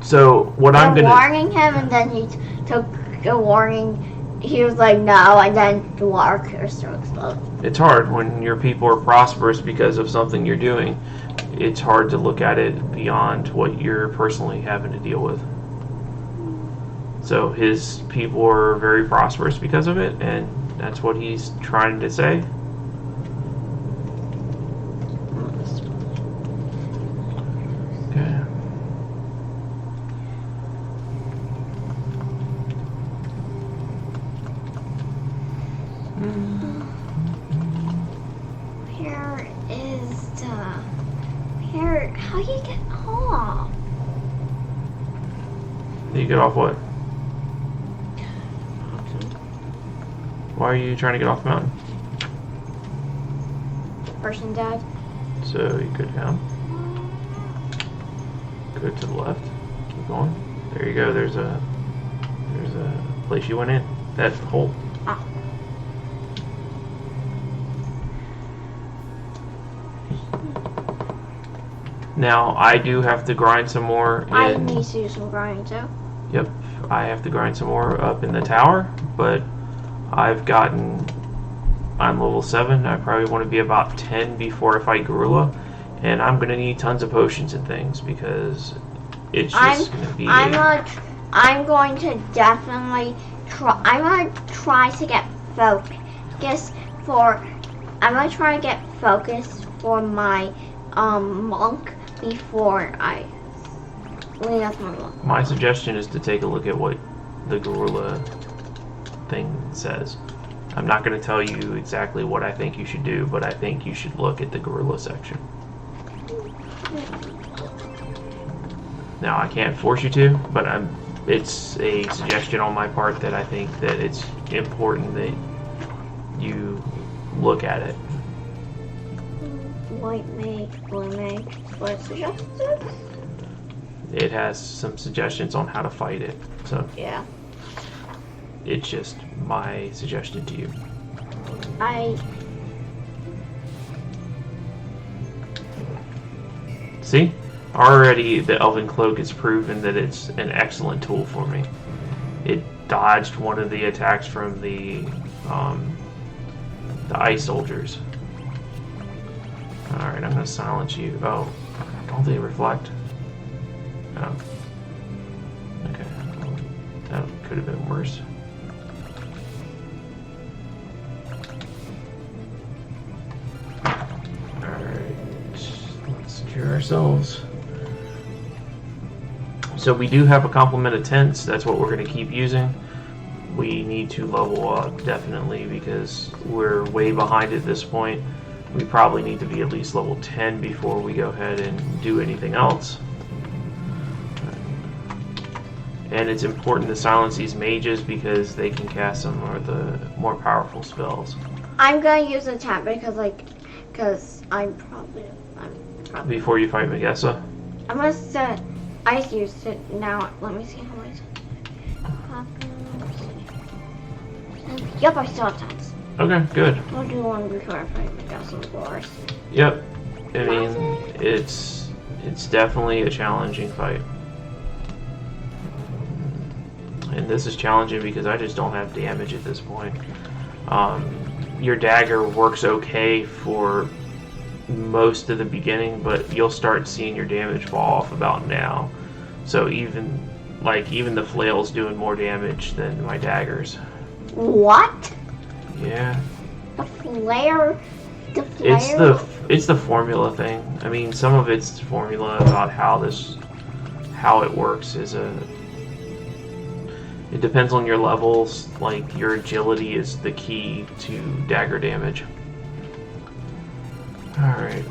So what I'm gonna warning him, and then he took a warning. He was like, no, and then the water crystal exploded. It's hard when your people are prosperous because of something you're doing. It's hard to look at it beyond what you're personally having to deal with. So his people are very prosperous because of it, and that's what he's trying to say. Okay. How do you get off? You get off what? Why are you trying to get off the mountain? Person died. So you go down. Go to the left. Keep going. There you go. There's a place you went in. That hole. Ah. Now, I do have to grind some more. I need to do some grinding too. Yep, I have to grind some more up in the tower, but I'm level 7. I probably want to be about 10 before I fight Gorilla, and I'm going to need tons of potions and things because it's just going to be... I'm going to definitely try... I'm going to try to get focus for... I'm going to try to get focus for my monk before I lean off my monk. My suggestion is to take a look at what the Gorilla thing says. I'm not going to tell you exactly what I think you should do, but I think you should look at the Gorilla section. Now, I can't force you to, but it's a suggestion on my part that I think that it's important that you look at it. White mage, blue mage, what suggestions? It has some suggestions on how to fight it, so yeah. It's just my suggestion to you. See? Already the Elven Cloak has proven that it's an excellent tool for me. It dodged one of the attacks from the ice soldiers. Alright, I'm going to silence you. Oh, don't they reflect? Oh. Okay. That could have been worse. Alright. Let's secure ourselves. So we do have a complement of tents. That's what we're going to keep using. We need to level up, definitely, because we're way behind at this point. We probably need to be at least level 10 before we go ahead and do anything else. And it's important to silence these mages because they can cast some of the more powerful spells. I'm gonna use a chat because I'm probably. Before you fight Megessa? I'm gonna set. I used it now. Let me see how much. Yep, I still have times. Okay, good. I'll do one before I fight Megessa, of course. Yep. I mean, it's definitely a challenging fight. And this is challenging because I just don't have damage at this point. Your dagger works okay for most of the beginning, but you'll start seeing your damage fall off about now. So even the flail's doing more damage than my daggers. What? Yeah. The flare. It's the formula thing. I mean, some of it's formula about how it works it depends on your levels. Like, your agility is the key to dagger damage. Alright.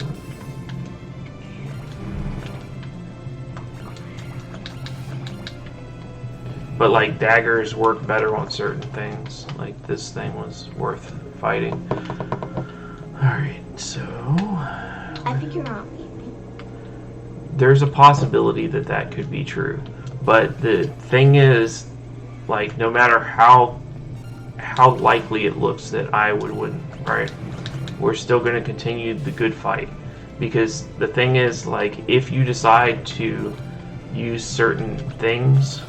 But, like, daggers work better on certain things. Like, this thing was worth fighting. Alright, so... I think you're wrong. There's a possibility that could be true. But the thing is, like, no matter how likely it looks that I would win, right? We're still going to continue the good fight. Because the thing is, like, if you decide to use certain things,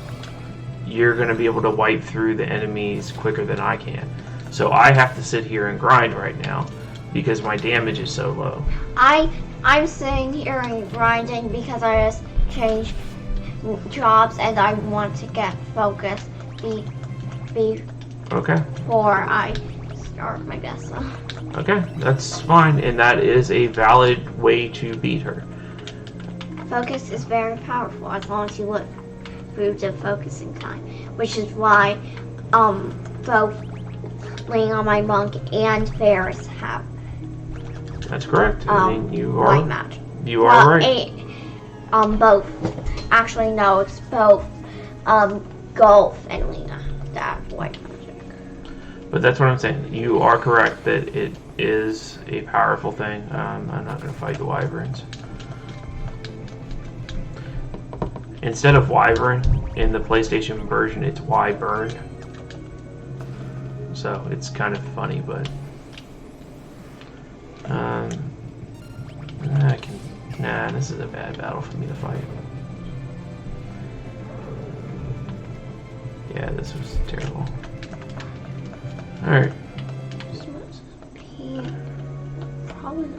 you're going to be able to wipe through the enemies quicker than I can. So I have to sit here and grind right now because my damage is so low. I'm sitting here and grinding because I just changed jobs and I want to get focused Okay. before I start my guess. Okay, that's fine, and that is a valid way to beat her. Focus is very powerful as long as you look through the focusing time, which is why both Ling on my monk and Ferris have. That's correct. I mean, you are white magic. You are right. Both. Actually, no, it's both Golf and Lena that have white magic. But that's what I'm saying. You are correct that it is a powerful thing. I'm not going to fight the wyverns. Instead of wyvern in the PlayStation version, it's wyburn. So it's kind of funny, but this is a bad battle for me to fight. Yeah, this was terrible. Alright. Probably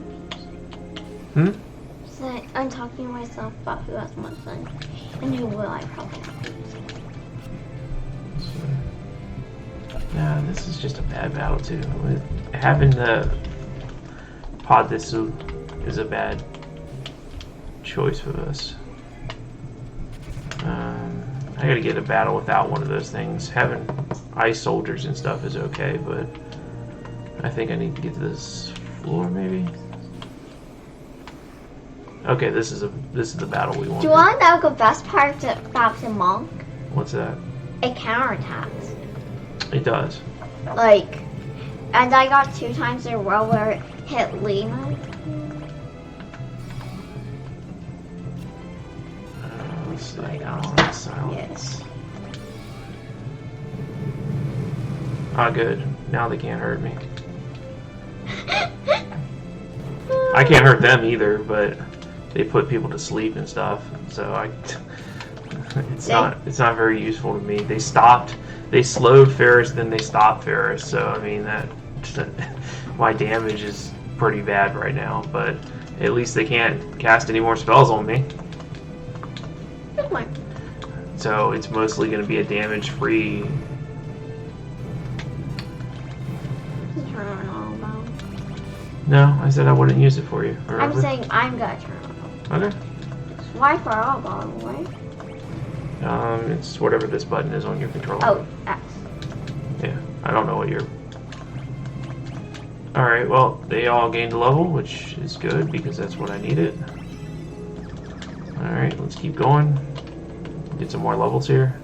so I'm talking to myself about who has much fun and who will I probably have to use. Yeah, this is just a bad battle too. Having the pod this is a bad choice for us. I gotta get a battle without one of those things. Having ice soldiers and stuff is okay, but I think I need to get to this floor maybe. Okay, this is the battle we want. Do you want to know the best part about the monk? What's that? It counterattacks. It does. Like, and I got 2 times in a row where it hit Lena. Let's see. I want silence. Yes. Ah, good. Now they can't hurt me. I can't hurt them either, but they put people to sleep and stuff. So it's not very useful to me. They slowed Ferris, then they stopped Ferris. So I mean my damage is pretty bad right now. But at least they can't cast any more spells on me. So it's mostly going to be a damage-free. No, I said I wouldn't use it for you. Remember? I'm saying I'm gonna turn it on. Okay. Why for all by the way? It's whatever this button is on your controller. Oh, X. Yeah, I don't know what you're... Alright, well, they all gained a level, which is good because that's what I needed. Alright, let's keep going. Get some more levels here.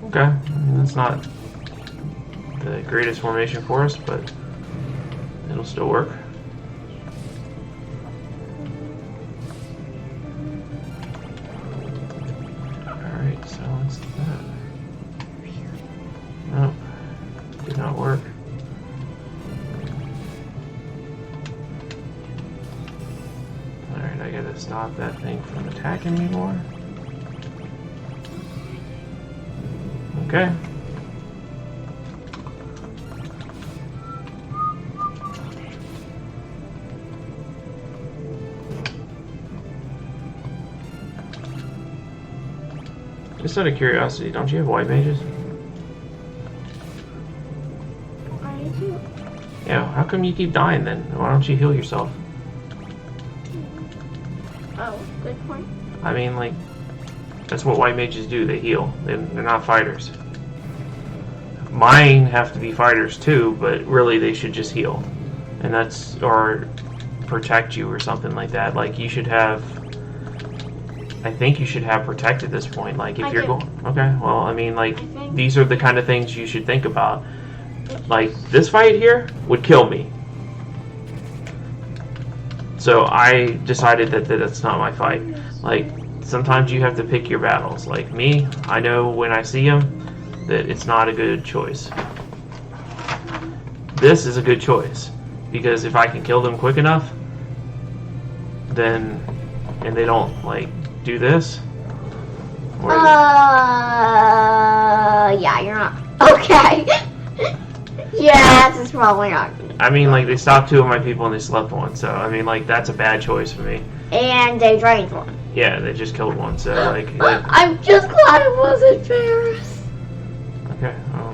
Okay, that's not the greatest formation for us, but it'll still work. Alright, so what's that? Nope. Did not work. Alright, I gotta stop that thing from attacking me more. Okay. Just out of curiosity, don't you have white mages? I do. Yeah, how come you keep dying then? Why don't you heal yourself? Oh, good point. I mean, like, that's what white mages do, they heal. They're not fighters. Mine have to be fighters too, but really they should just heal. And that's, or protect you or something like that. Like, you should have, I think you should have protect at this point. Like, if you're going, okay, well, I mean, like, these are the kind of things you should think about. Like, this fight here would kill me. So I decided that that's not my fight. Like, sometimes you have to pick your battles. Like me, I know when I see them that it's not a good choice. This is a good choice, because if I can kill them quick enough, then, and they don't, like, do this. Yeah, you're not. Okay. Yeah, this is probably not good. I mean, like, they stopped 2 of my people and they slept 1, so, I mean, like, that's a bad choice for me. And they drained 1. Yeah, they just killed 1, so, like I'm just glad it wasn't Paris. okay, well,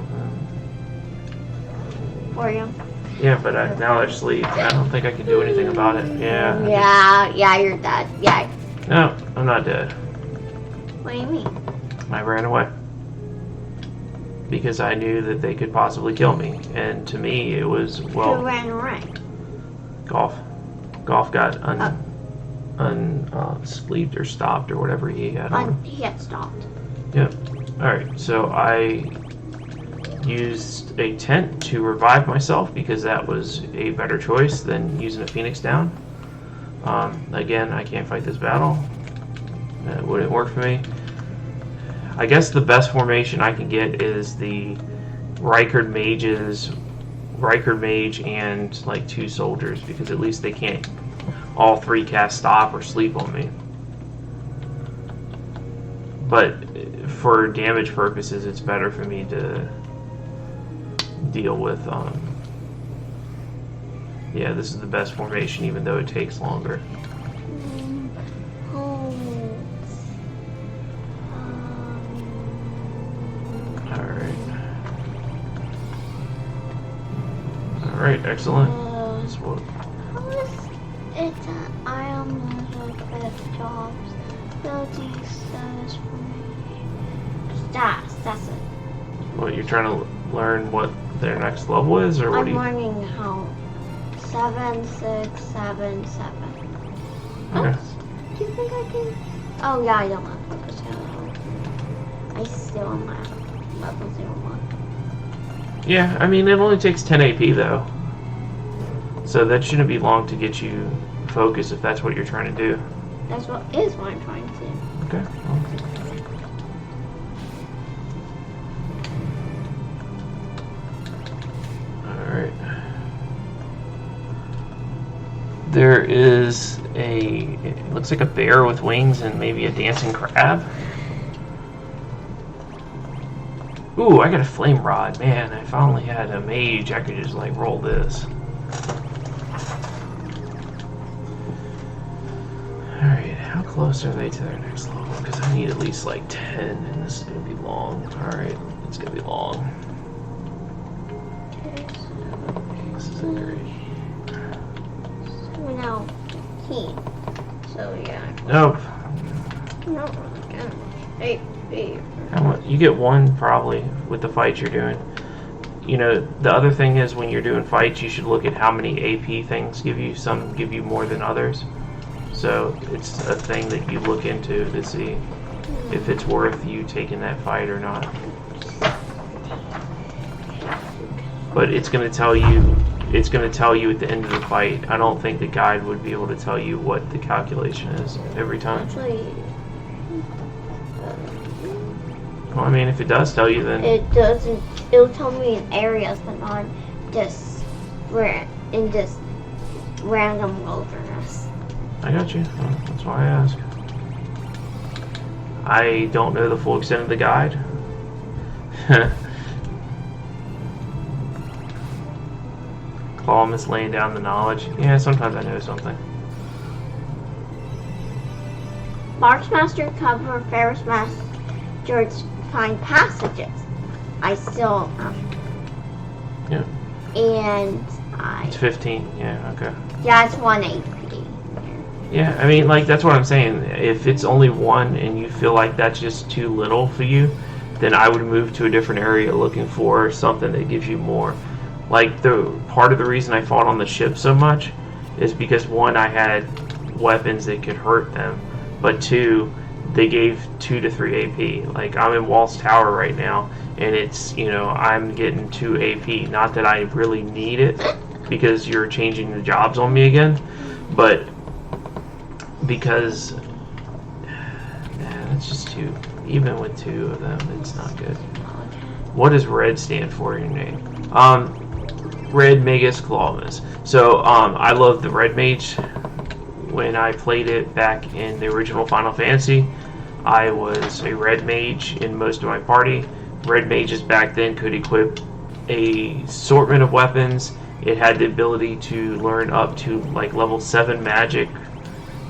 For you. yeah, but now they're asleep. I don't think I can do anything about it. Yeah. Yeah, you're dead. Yeah. No, I'm not dead. What do you mean? I ran away. Because I knew that they could possibly kill me. And to me, it was, well... Who ran away? Golf. Golf got sleeved or stopped or whatever he had on. He had stopped. Yep. Alright, so I used a tent to revive myself because that was a better choice than using a Phoenix down. Again, I can't fight this battle. That wouldn't work for me. I guess the best formation I can get is the Riker Mage and like 2 soldiers, because at least they can't all 3 cast stop or sleep on me. But for damage purposes, it's better for me to deal with yeah, this is the best formation, even though it takes longer. Alright, excellent. That's what... It's I am best jobs. Ability status for me. That's it. What, you're trying to learn what their next level is, or what? I'm learning how 7, 6, 7, 7. Okay. Oops. Do you think I can? Oh yeah, I don't have focus channel. I still am at level 01. Yeah, I mean, it only takes 10 AP though. So that shouldn't be long to get you focused if that's what you're trying to do. That's what I'm trying to do. Okay. Well. Alright. There is it looks like a bear with wings and maybe a dancing crab. Ooh, I got a flame rod. Man, if I only had a mage, I could just like roll this. Alright, how close are they to their next level? Because I need at least like 10, and this is going to be long. Alright, it's going to be long. This isn't great. No, 15. So yeah. Nope. No, okay. 8. You get 1 probably with the fights you're doing. You know, the other thing is when you're doing fights, you should look at how many AP things give you. Some give you more than others. So it's a thing that you look into to see if it's worth you taking that fight or not. but it's going to tell you. It's going to tell you at the end of the fight. I don't think the guide would be able to tell you what the calculation is every time. Actually, Well, I mean, if it does tell you, then it doesn't. It'll tell me in areas, but not just in this random wilderness. I got you. Well, that's why I ask. I don't know the full extent of the guide. Clawum is laying down the knowledge. Yeah, sometimes I know something. Marksmaster cover Ferris Master's find passages. I still Yeah. And It's 15. Yeah, okay. yeah, it's 1 AP. Yeah, I mean, like, that's what I'm saying. If it's only one and you feel like that's just too little for you, then I would move to a different area looking for something that gives you more. Like, the part of the reason I fought on the ship so much is because, one, I had weapons that could hurt them, but two, they gave 2 to 3 AP. Like, I'm in Walt's Tower right now, and it's, you know, I'm getting 2 AP. Not that I really need it, because you're changing the jobs on me again, but because that's just 2. Even with 2 of them, it's not good. What does red stand for in your name? Red Magus Clawmas. So I love the red mage. When I played it back in the original Final Fantasy, I was a red mage in most of my party. Red mages back then could equip a assortment of weapons. It had the ability to learn up to like level 7 magic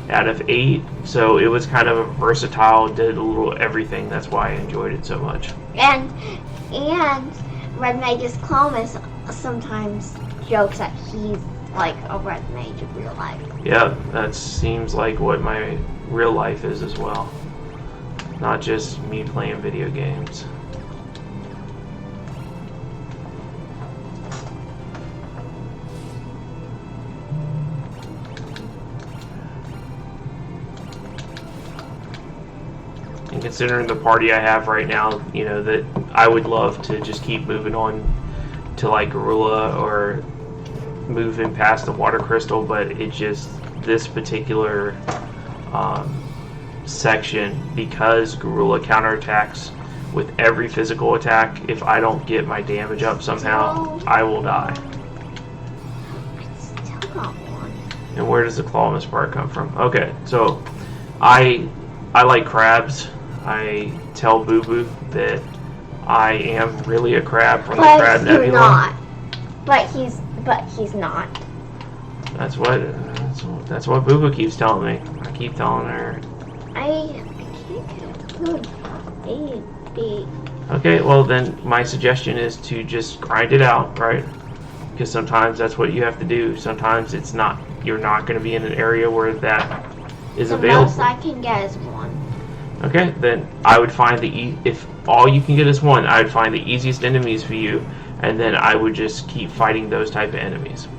out of 8, so it was kind of versatile, did a little everything. That's why I enjoyed it so much. And Red Magus Clomus sometimes jokes that he's like a red mage in real life. Yeah, that seems like what my real life is as well. Not just me playing video games. And considering the party I have right now, you know, that I would love to just keep moving on to like Gorilla or moving past the water crystal, but it just, this particular section, because Gorilla counterattacks with every physical attack, if I don't get my damage up somehow, I will die. I still got one. And where does the Clawmas part come from? Okay, so I like crabs. I tell Boo Boo that I am really a crab from the Crab Nebula. Not. But he's not. That's what Boo Boo keeps telling me. I keep telling her. I can't get a good A, B. Okay, well then my suggestion is to just grind it out, right? Because sometimes that's what you have to do. Sometimes it's not. You're not going to be in an area where that is available. The most I can get is 1. Okay, then I would find if all you can get is 1, I would find the easiest enemies for you, and then I would just keep fighting those type of enemies.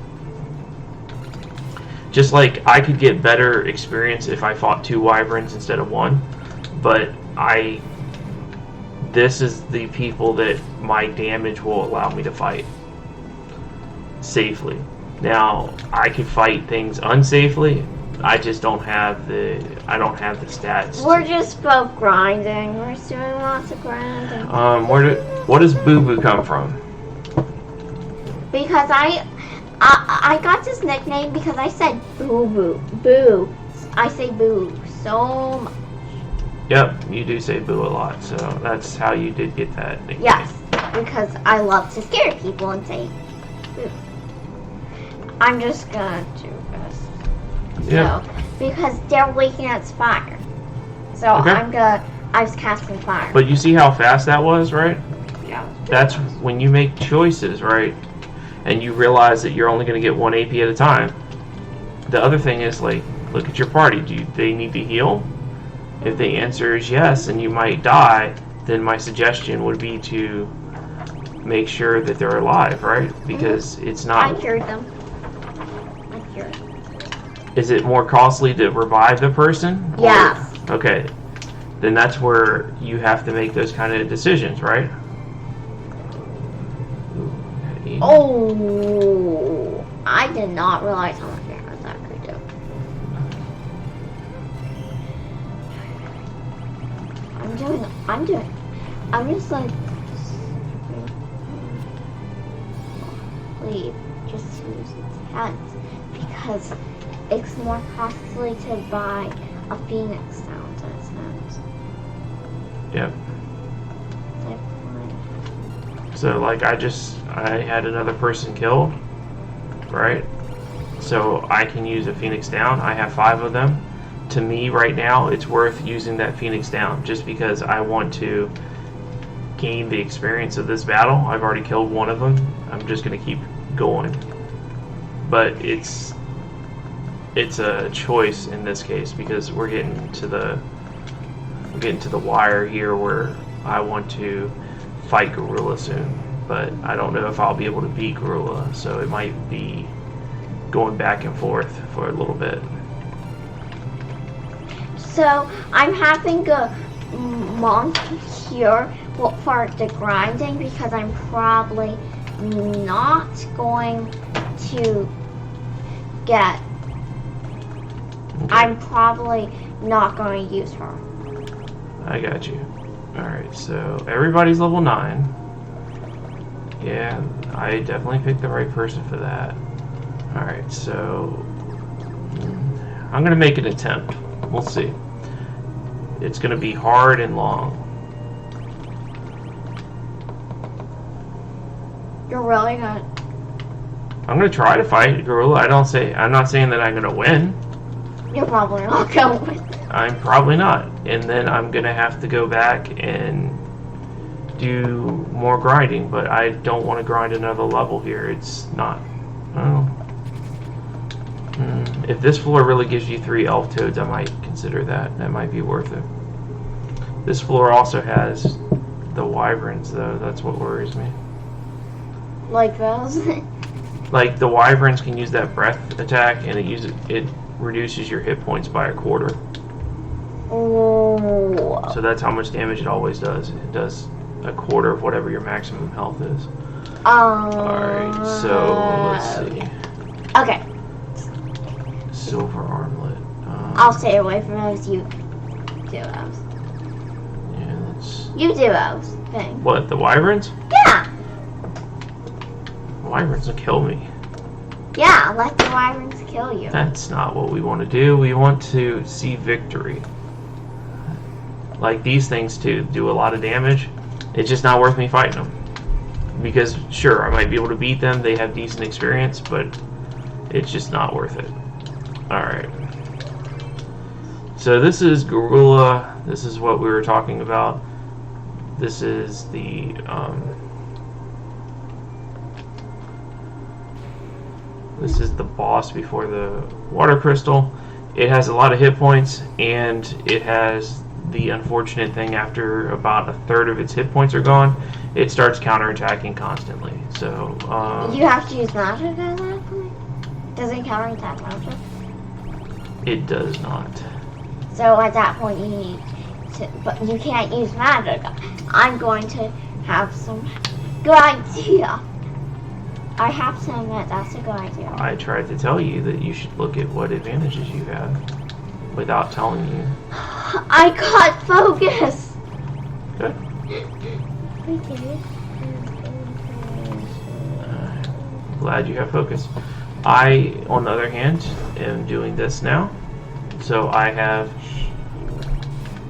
Just like I could get better experience if I fought 2 wyverns instead of 1, but this is the people that my damage will allow me to fight safely. Now, I could fight things unsafely. I just don't have the stats. We're just both grinding. We're doing lots of grinding. What does Boo Boo come from? Because I got this nickname because I said Boo Boo. Boo. I say Boo so much. Yep, you do say Boo a lot, so that's how you did get that nickname. Yes, because I love to scare people and say Boo. I'm just gonna do this. Yeah. So, because they're waking at fire. So Okay. I was casting fire. But you see how fast that was, right? Yeah. That's when you make choices, right? And you realize that you're only going to get 1 AP at a time. The other thing is, like, look at your party. Do they need to heal? If the answer is yes, and you might die, then my suggestion would be to make sure that they're alive, right? Because it's I not... cured them. I cured them. Is it more costly to revive the person? Yes. Okay. Then that's where you have to make those kind of decisions, right? Ooh, Oh, I did not realize how much damage that could do. I'm just like, leave, just use tents, because it's more costly to buy a Phoenix down to tent. Yep. So like I had another person killed, right? So I can use a Phoenix down. I have 5 of them. To me right now, it's worth using that Phoenix down just because I want to gain the experience of this battle. I've already killed one of them. I'm just gonna keep going. But it's a choice in this case because we're getting to the wire here where I want to fight Gorilla soon, but I don't know if I'll be able to beat Gorilla, so it might be going back and forth for a little bit. So I'm having a month here for the grinding because I'm probably not going to get. Okay. I'm probably not going to use her. I got you. Alright, so everybody's level 9. Yeah, I definitely picked the right person for that. Alright, so I'm going to make an attempt. We'll see. It's going to be hard and long. You're really good. I'm going to try to fight Gorilla. I'm not saying that I'm going to win. You're probably not going to win. I'm probably not. And then I'm going to have to go back and do more grinding, but I don't want to grind another level here. It's not. Oh. If this floor really gives you 3 elf toads, I might consider that. That might be worth it. This floor also has the wyverns, though. That's what worries me. Like those? Like the wyverns can use that breath attack, and it reduces your hit points by 1/4. Oh. So that's how much damage it always does. It does 1/4 of whatever your maximum health is. Alright, so let's see. Okay. Silver armlet. I'll stay away from those. You do those. Yeah, let's. You do those things. What, the wyverns? Yeah. The wyverns will kill me. Yeah, let the wyverns kill you. That's not what we want to do. We want to see victory. Like these things too do a lot of damage. It's just not worth me fighting them. Because sure, I might be able to beat them. They have decent experience, but it's just not worth it. Alright. So this is Gorilla. This is what we were talking about. This is the this is the boss before the water crystal. It has a lot of hit points, and it has the unfortunate thing after about 1/3 of its hit points are gone, it starts counterattacking constantly. So you have to use magic at that point? Does it counterattack magic? It does not. So at that point you need to, but you can't use magic. I'm going to have some good idea. I have to admit, that's a good idea. I tried to tell you that you should look at what advantages you have without telling you. I got focus. Good. Glad you have focus. I, on the other hand, am doing this now. So I have.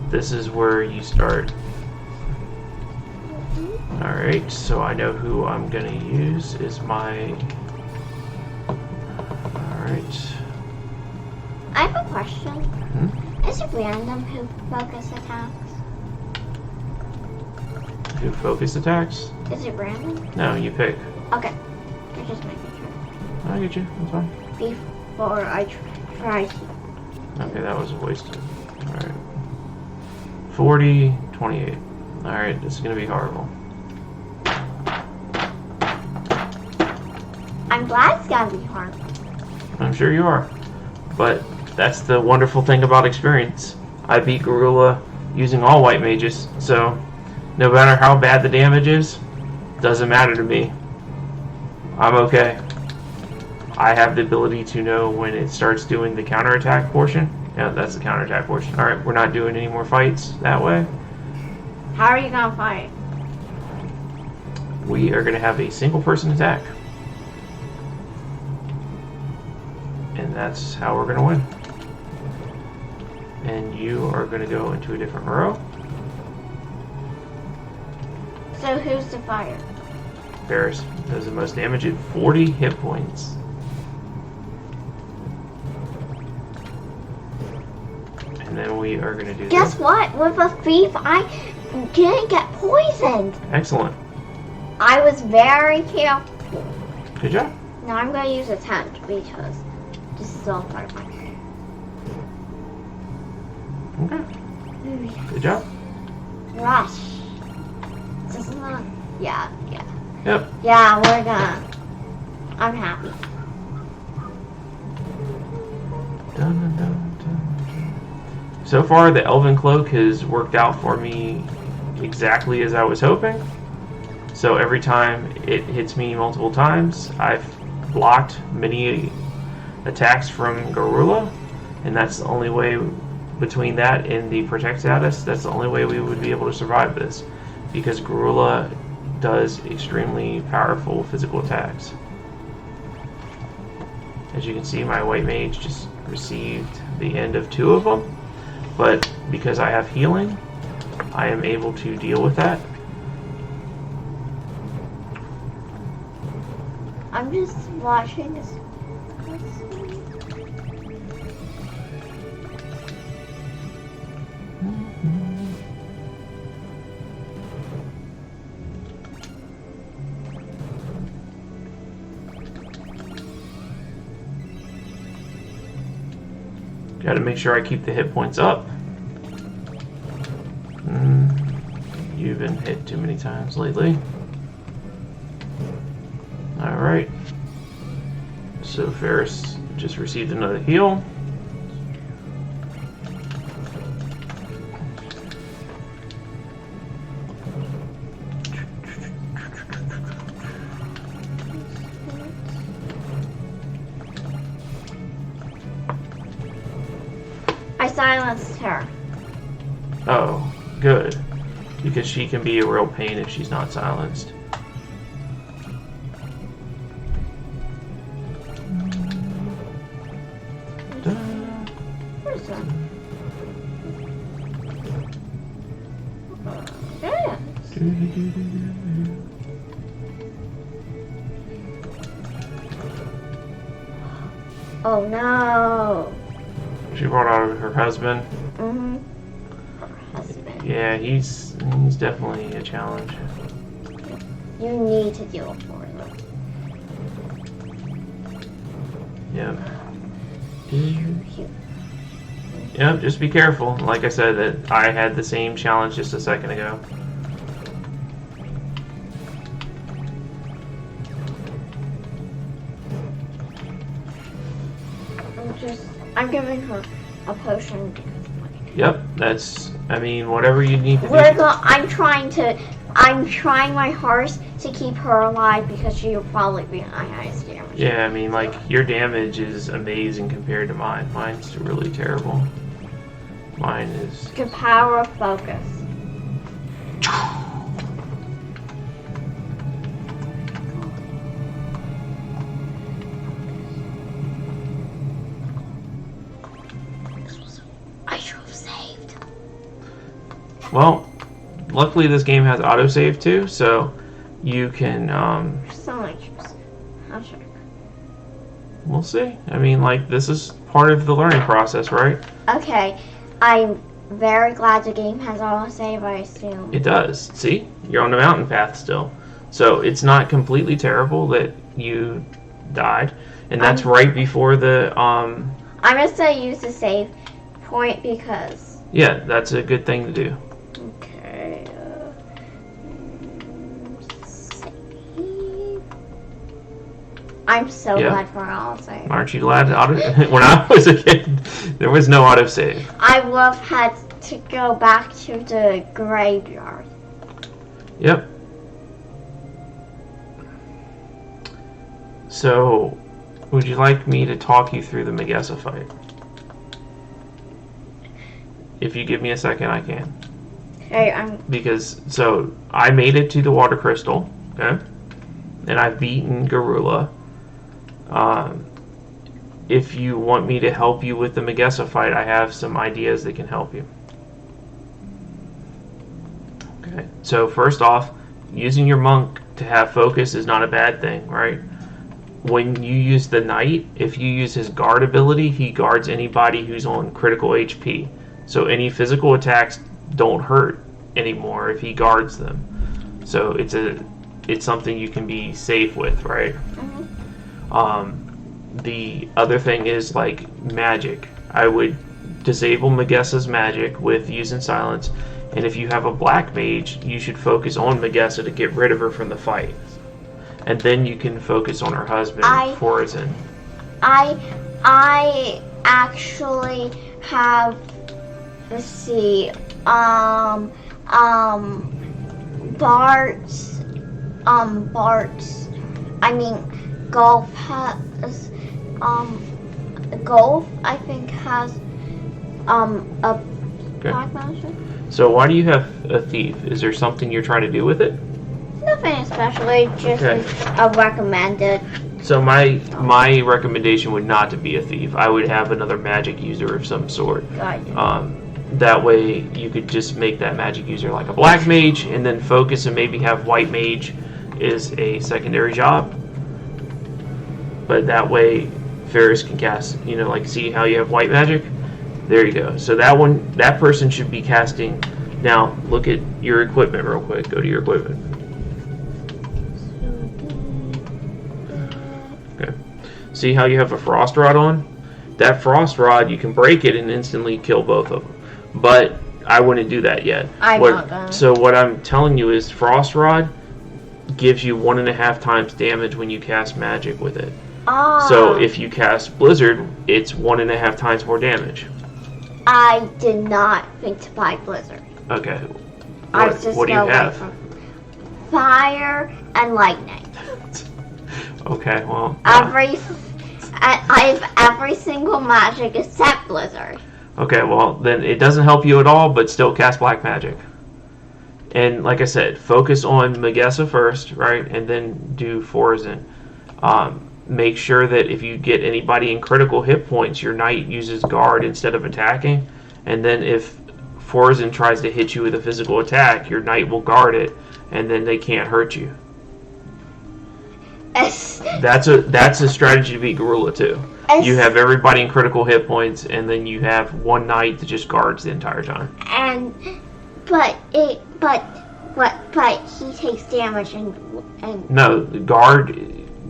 This is where you start. Alright, so I know who I'm gonna use is my. Alright. I have a question. Is it random who focus attacks? Who focus attacks? Is it random? No, you pick. Okay. I'm just making sure. I get you, that's fine. Before I try to. Okay, that was a waste. Alright. 40, 28. Alright, this is gonna be horrible. I'm glad it's gotta be hard. I'm sure you are. But that's the wonderful thing about experience. I beat Gorilla using all white mages, so no matter how bad the damage is, doesn't matter to me. I'm okay. I have the ability to know when it starts doing the counterattack portion. Yeah, that's the counterattack portion. Alright, we're not doing any more fights that way. How are you gonna fight? We are going to have a single person attack. And that's how we're going to win. And you are going to go into a different row. So who's the fire? Ferris does the most damage at 40 hit points. And then we are going to do Guess this. what? With a thief, I didn't get poisoned. Excellent. I was very careful. Good job. Now I'm going to use a tent because this is all part of my game. Okay. Good job. Rush. This is not. Yeah. Yep. Yeah, we're gonna. I'm happy. Dun, dun, dun, dun. So far, the Elven Cloak has worked out for me exactly as I was hoping. So every time it hits me multiple times, I've blocked many attacks from Garula, and that's the only way, between that and the Protect status, that's the only way we would be able to survive this, because Garula does extremely powerful physical attacks. As you can see, my White Mage just received the end of 2 of them, but because I have healing, I am able to deal with that. I'm just watching this. Got to make sure I keep the hit points up. You've been hit too many times lately. Alright. So Ferris just received another heal. I silenced her. Oh, good. Because she can be a real pain if she's not silenced. Where's that? Yes. Oh no. She brought out her husband. Mhm. Husband. Yeah, he's definitely a challenge. You need to deal with them. Yep. Yep, just be careful. Like I said, that I had the same challenge just a second ago. I'm giving her a potion. Yep, that's, I mean, whatever you need to do. I'm trying my hardest to keep her alive because she'll probably be my highest damage. Yeah, I mean, like, your damage is amazing compared to mine. Mine's really terrible. Mine is... The power of focus. I should have saved. Well, luckily this game has autosave too, so you can, So much. I'll check. we'll see. I mean, like, this is part of the learning process, right? Okay, I'm very glad the game has autosave, I assume. It does. See? You're on the mountain path still. So it's not completely terrible that you died. And that's right before the, I'm gonna say use the save point because... yeah, that's a good thing to do. Okay, save. I'm so Yeah. glad for autosave. Aren't you glad? When I was a kid, there was no autosave. I would have had to go back to the graveyard. Yep. So, would you like me to talk you through the Megessa fight? If you give me a second, I can. Okay, Because, so, I made it to the water crystal, okay? And I've beaten Garula. If you want me to help you with the Megessa fight, I have some ideas that can help you. Okay, so first off, using your monk to have focus is not a bad thing, right? When you use the knight, if you use his guard ability, he guards anybody who's on critical HP. So any physical attacks don't hurt anymore if he guards them. So it's something you can be safe with, right? The other thing is like magic. I would disable Megessa's magic with using silence, and if you have a black mage, you should focus on Megessa to get rid of her from the fight. And then you can focus on her husband, Forzan. I actually have, let's see, Golf has, Golf I think has, a black magic. So why do you have a thief? Is there something you're trying to do with it? Nothing especially, just a recommended. So my recommendation would not to be a thief. I would have another magic user of some sort. That way you could just make that magic user like a black mage, and then focus and maybe have white mage is a secondary job. But that way Ferris can cast, like see how you have white magic? There you go. So that person should be casting. Now look at your equipment real quick. Go to your equipment. Okay. See how you have a frost rod on? That frost rod, you can break it and instantly kill both of them. But I wouldn't do that yet. I'm not gonna. So what I'm telling you is frost rod gives you 1.5 times damage when you cast magic with it. So if you cast Blizzard, it's 1.5 times more damage. I did not think to buy Blizzard. Okay. What do you have? Fire and lightning. Okay, well. I have every single magic except Blizzard. Okay, well then it doesn't help you at all, but still cast black magic. And like I said, focus on Megessa first, right, and then do Forzan. Make sure that if you get anybody in critical hit points, your knight uses guard instead of attacking. And then if Forzan tries to hit you with a physical attack, your knight will guard it, and then they can't hurt you. That's a strategy to beat Garula too. You have everybody in critical hit points, and then you have one knight that just guards the entire time. But he takes damage and no, the guard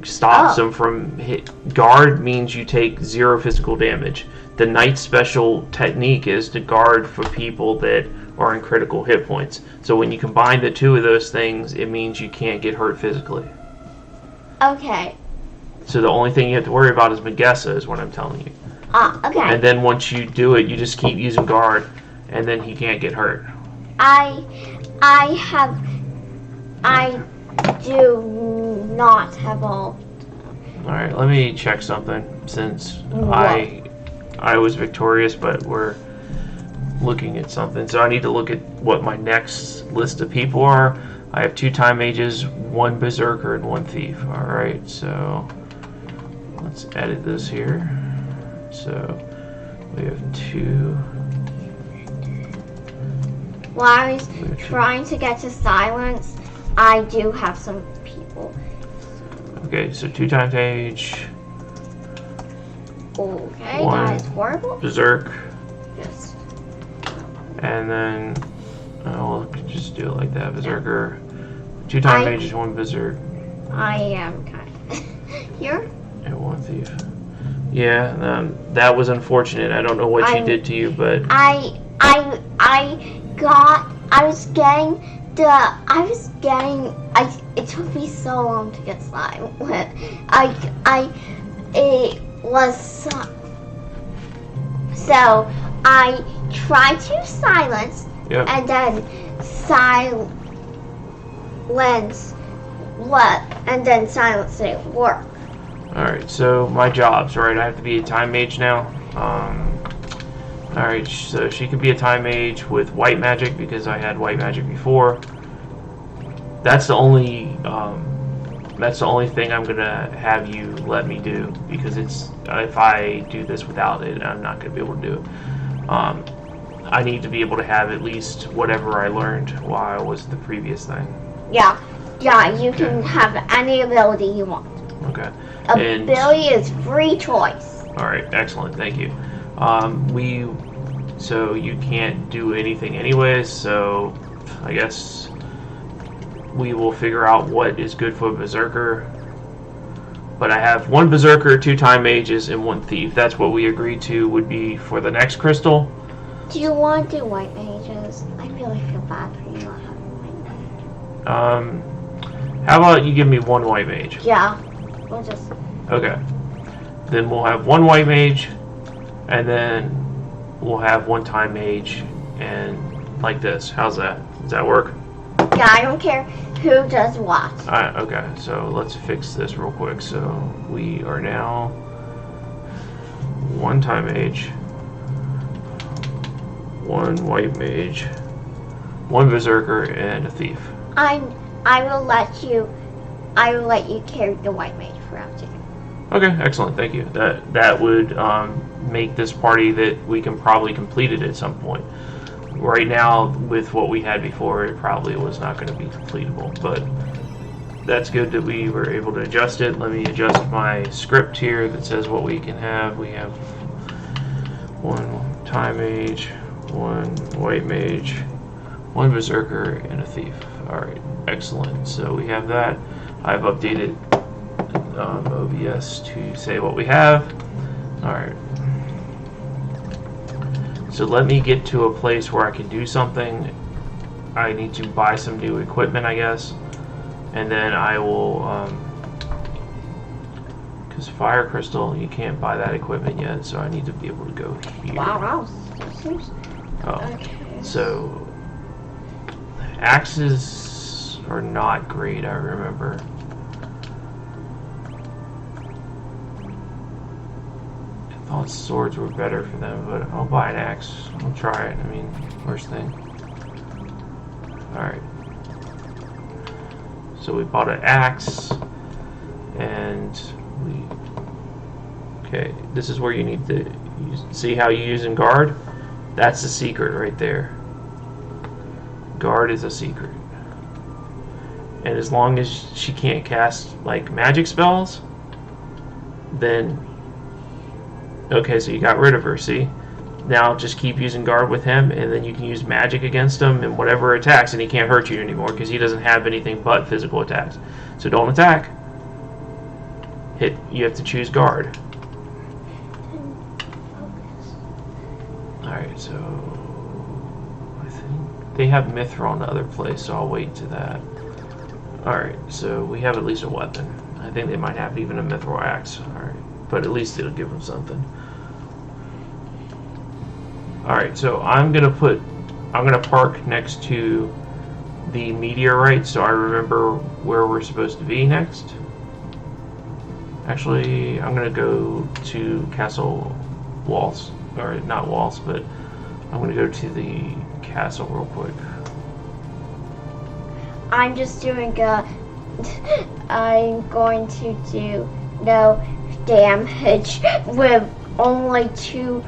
stops him from hit. Guard means you take 0 physical damage. The knight's special technique is to guard for people that are in critical hit points. So when you combine the two of those things, it means you can't get hurt physically. Okay. So the only thing you have to worry about is Megessa, is what I'm telling you. Okay. And then once you do it, you just keep using guard, and then he can't get hurt. I do not have all. Alright, let me check something, since I was victorious, but we're looking at something. So I need to look at what my next list of people are. I have 2 time mages, 1 berserker, and 1 thief. Alright, so let's edit this here. So we have 2. While I was trying to get to silence, I do have some people. Okay, so 2 times mage. Okay, 1 that is horrible. berserk. Yes. And then we'll just do it like that. Berserker. 2 time mages, 1 berserk. I am kind of here. And 1 thief. Yeah, that was unfortunate. I don't know what she did to you, but it took me so long to get slime. So I tried to silence, and then silence didn't work. Alright, so my jobs, right? I have to be a time mage now. Alright, so she could be a time mage with white magic because I had white magic before. That's the only thing I'm gonna have you let me do, because it's if I do this without it, I'm not gonna be able to do it. I need to be able to have at least whatever I learned while I was the previous thing. Yeah, you can have any ability you want. Okay. Ability is free choice. All right, excellent, thank you. So you can't do anything anyways, so I guess we will figure out what is good for a berserker. But I have 1 berserker, 2 time mages, and 1 thief. That's what we agreed to would be for the next crystal. Do you want to do white mages? I really feel bad for you not having white mage. How about you give me 1 white mage? Yeah, we'll just... Okay. Then we'll have 1 white mage, and then we'll have 1 time mage, and like this. How's that? Does that work? Yeah, I don't care who does what. Alright, okay. So let's fix this real quick. So we are now 1 time mage, 1 white mage, 1 berserker, and a thief. I will let you carry the white mage for up to. Okay, excellent. Thank you. That would make this party that we can probably complete it at some point. Right now, with what we had before, it probably was not going to be completable, but that's good that we were able to adjust it. Let me adjust my script here that says what we can have. We have 1 time mage, 1 white mage, 1 berserker, and a thief. Alright, excellent. So we have that. I've updated OBS to say what we have. Alright. So let me get to a place where I can do something. I need to buy some new equipment, I guess. And then I will, because fire crystal, you can't buy that equipment yet, so I need to be able to go here. Wow. Oh, Okay. so axes are not great, I remember. I thought swords were better for them, but I'll buy an axe. I'll try it. I mean, worst thing. Alright. So we bought an axe, and okay, this is where you need to see how you use in guard. That's the secret right there. Guard is a secret. And as long as she can't cast like magic spells, then okay, so you got rid of her, see? Now just keep using guard with him, and then you can use magic against him and whatever attacks, and he can't hurt you anymore because he doesn't have anything but physical attacks. So don't attack. You have to choose guard. Alright, so I think they have Mithril in the other place, so I'll wait to that. Alright, so we have at least a weapon. I think they might have even a Mithril axe. Alright, but at least it'll give them something. Alright, so I'm gonna park next to the meteorite so I remember where we're supposed to be next. Actually, I'm gonna go to castle walls, or not walls, but I'm gonna go to the castle real quick. I'm just doing I'm going to do no damage with only 2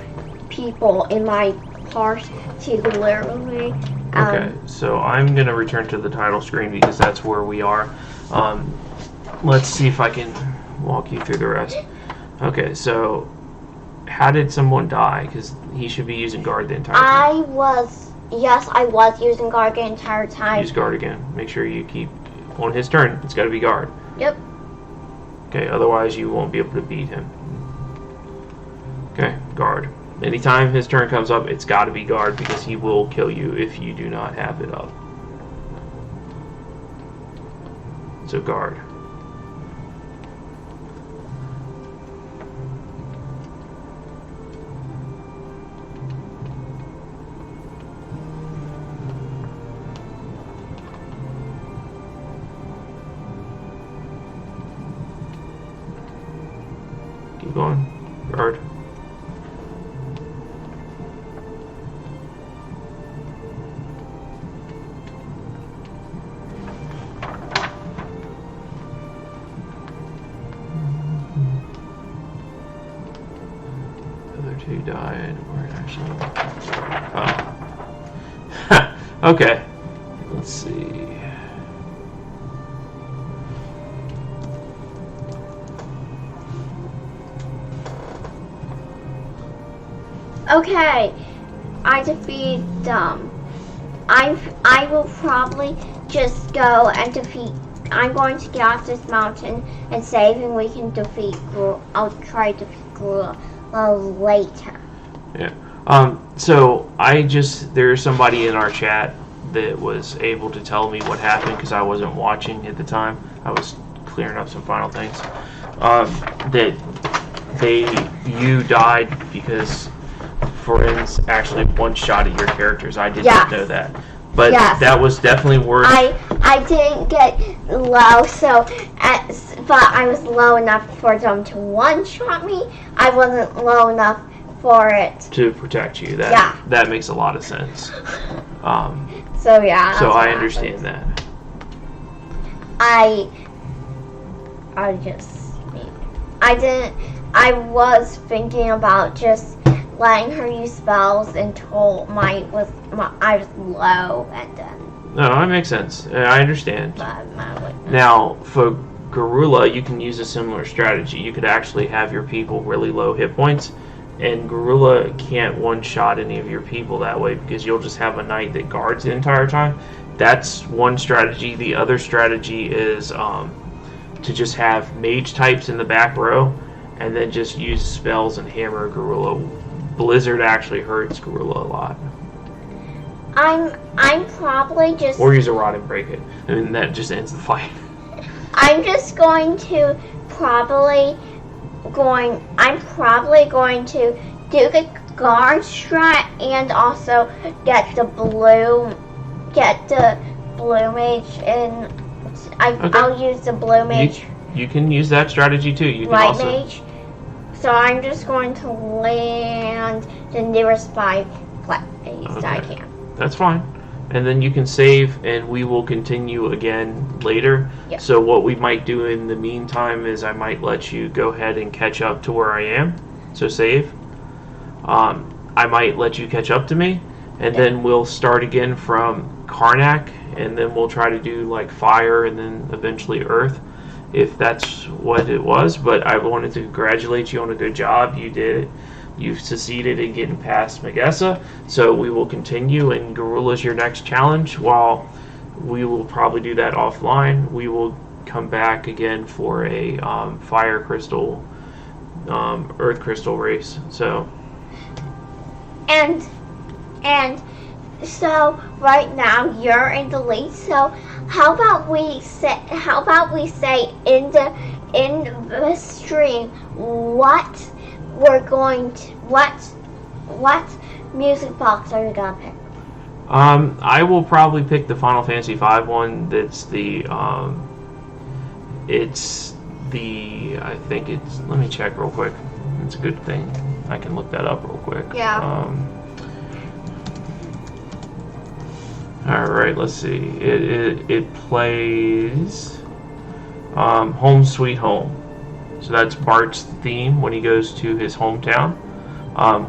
people in my party, literally. Okay, so I'm gonna return to the title screen because that's where we are. Let's see if I can walk you through the rest. Okay, so how did someone die? Because he should be using guard the entire time. Yes, I was using guard the entire time. Use guard again. Make sure you keep on his turn. It's got to be guard. Yep. Okay, otherwise you won't be able to beat him. Okay, guard. Anytime his turn comes up, it's got to be guard because he will kill you if you do not have it up. So guard. decide where it actually. Oh. Okay. Let's see. Okay, I defeat them. I will probably just go and defeat. I'm going to get off this mountain and save, and we can defeat. I'll try to defeat Gorilla later. Yeah. So there's somebody in our chat that was able to tell me what happened because I wasn't watching at the time. I was clearing up some final things. That you died because Friends actually one-shot at your characters. I did not know that. But that was definitely worth. I didn't get low, but I was low enough for them to one-shot me. I wasn't low enough for it to protect you. That makes a lot of sense. So I understand that. I was thinking about just letting her use spells until I was low, and then. No, that makes sense. I understand. Now, for Gorilla, you can use a similar strategy. You could actually have your people really low hit points, and Gorilla can't one-shot any of your people that way because you'll just have a knight that guards the entire time. That's one strategy. The other strategy is to just have mage types in the back row, and then just use spells and hammer Gorilla. Blizzard actually hurts Gorilla a lot. I'm probably just. Or use a rod and break it. I mean, that just ends the fight. I'm just going to I'm probably going to do the guard strat and also get the blue mage in. I'll use the blue mage. You can use that strategy too. You can light also. Mage. So I'm just going to land the nearest 5 places I can. That's fine. And then you can save, and we will continue again later. Yep. So what we might do in the meantime is I might let you go ahead and catch up to where I am. So save. I might let you catch up to me, and then we'll start again from Karnak, and then we'll try to do like fire and then eventually earth, if that's what it was. But I wanted to congratulate you on a good job. You did it. You've succeeded in getting past Megessa, so we will continue, and Gorilla's your next challenge. While we will probably do that offline, we will come back again for a fire crystal, earth crystal race. So. And so right now you're in the lead. So how about we say in the stream what music box are you gonna pick? I will probably pick the Final Fantasy V one. That's I think it's. Let me check real quick. It's a good thing. I can look that up real quick. Yeah. All right. Let's see. It plays Home Sweet Home. So that's Bart's theme when he goes to his hometown.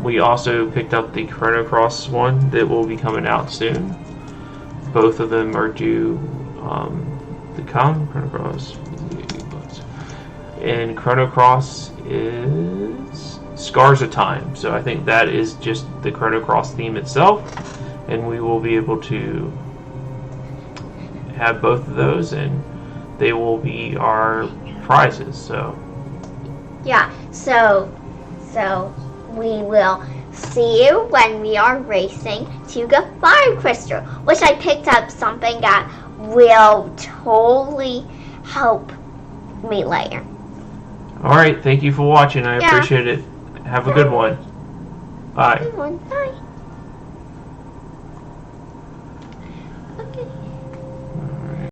We also picked up the Chrono Cross one that will be coming out soon. Both of them are due to come. Chrono Cross. And Chrono Cross is Scars of Time. So I think that is just the Chrono Cross theme itself. And we will be able to have both of those, and they will be our prizes. So. Yeah, so we will see you when we are racing to the fire crystal, which I picked up something that will totally help me later. All right, thank you for watching. I appreciate it. Have a good one. Bye. Good one. Bye. Okay.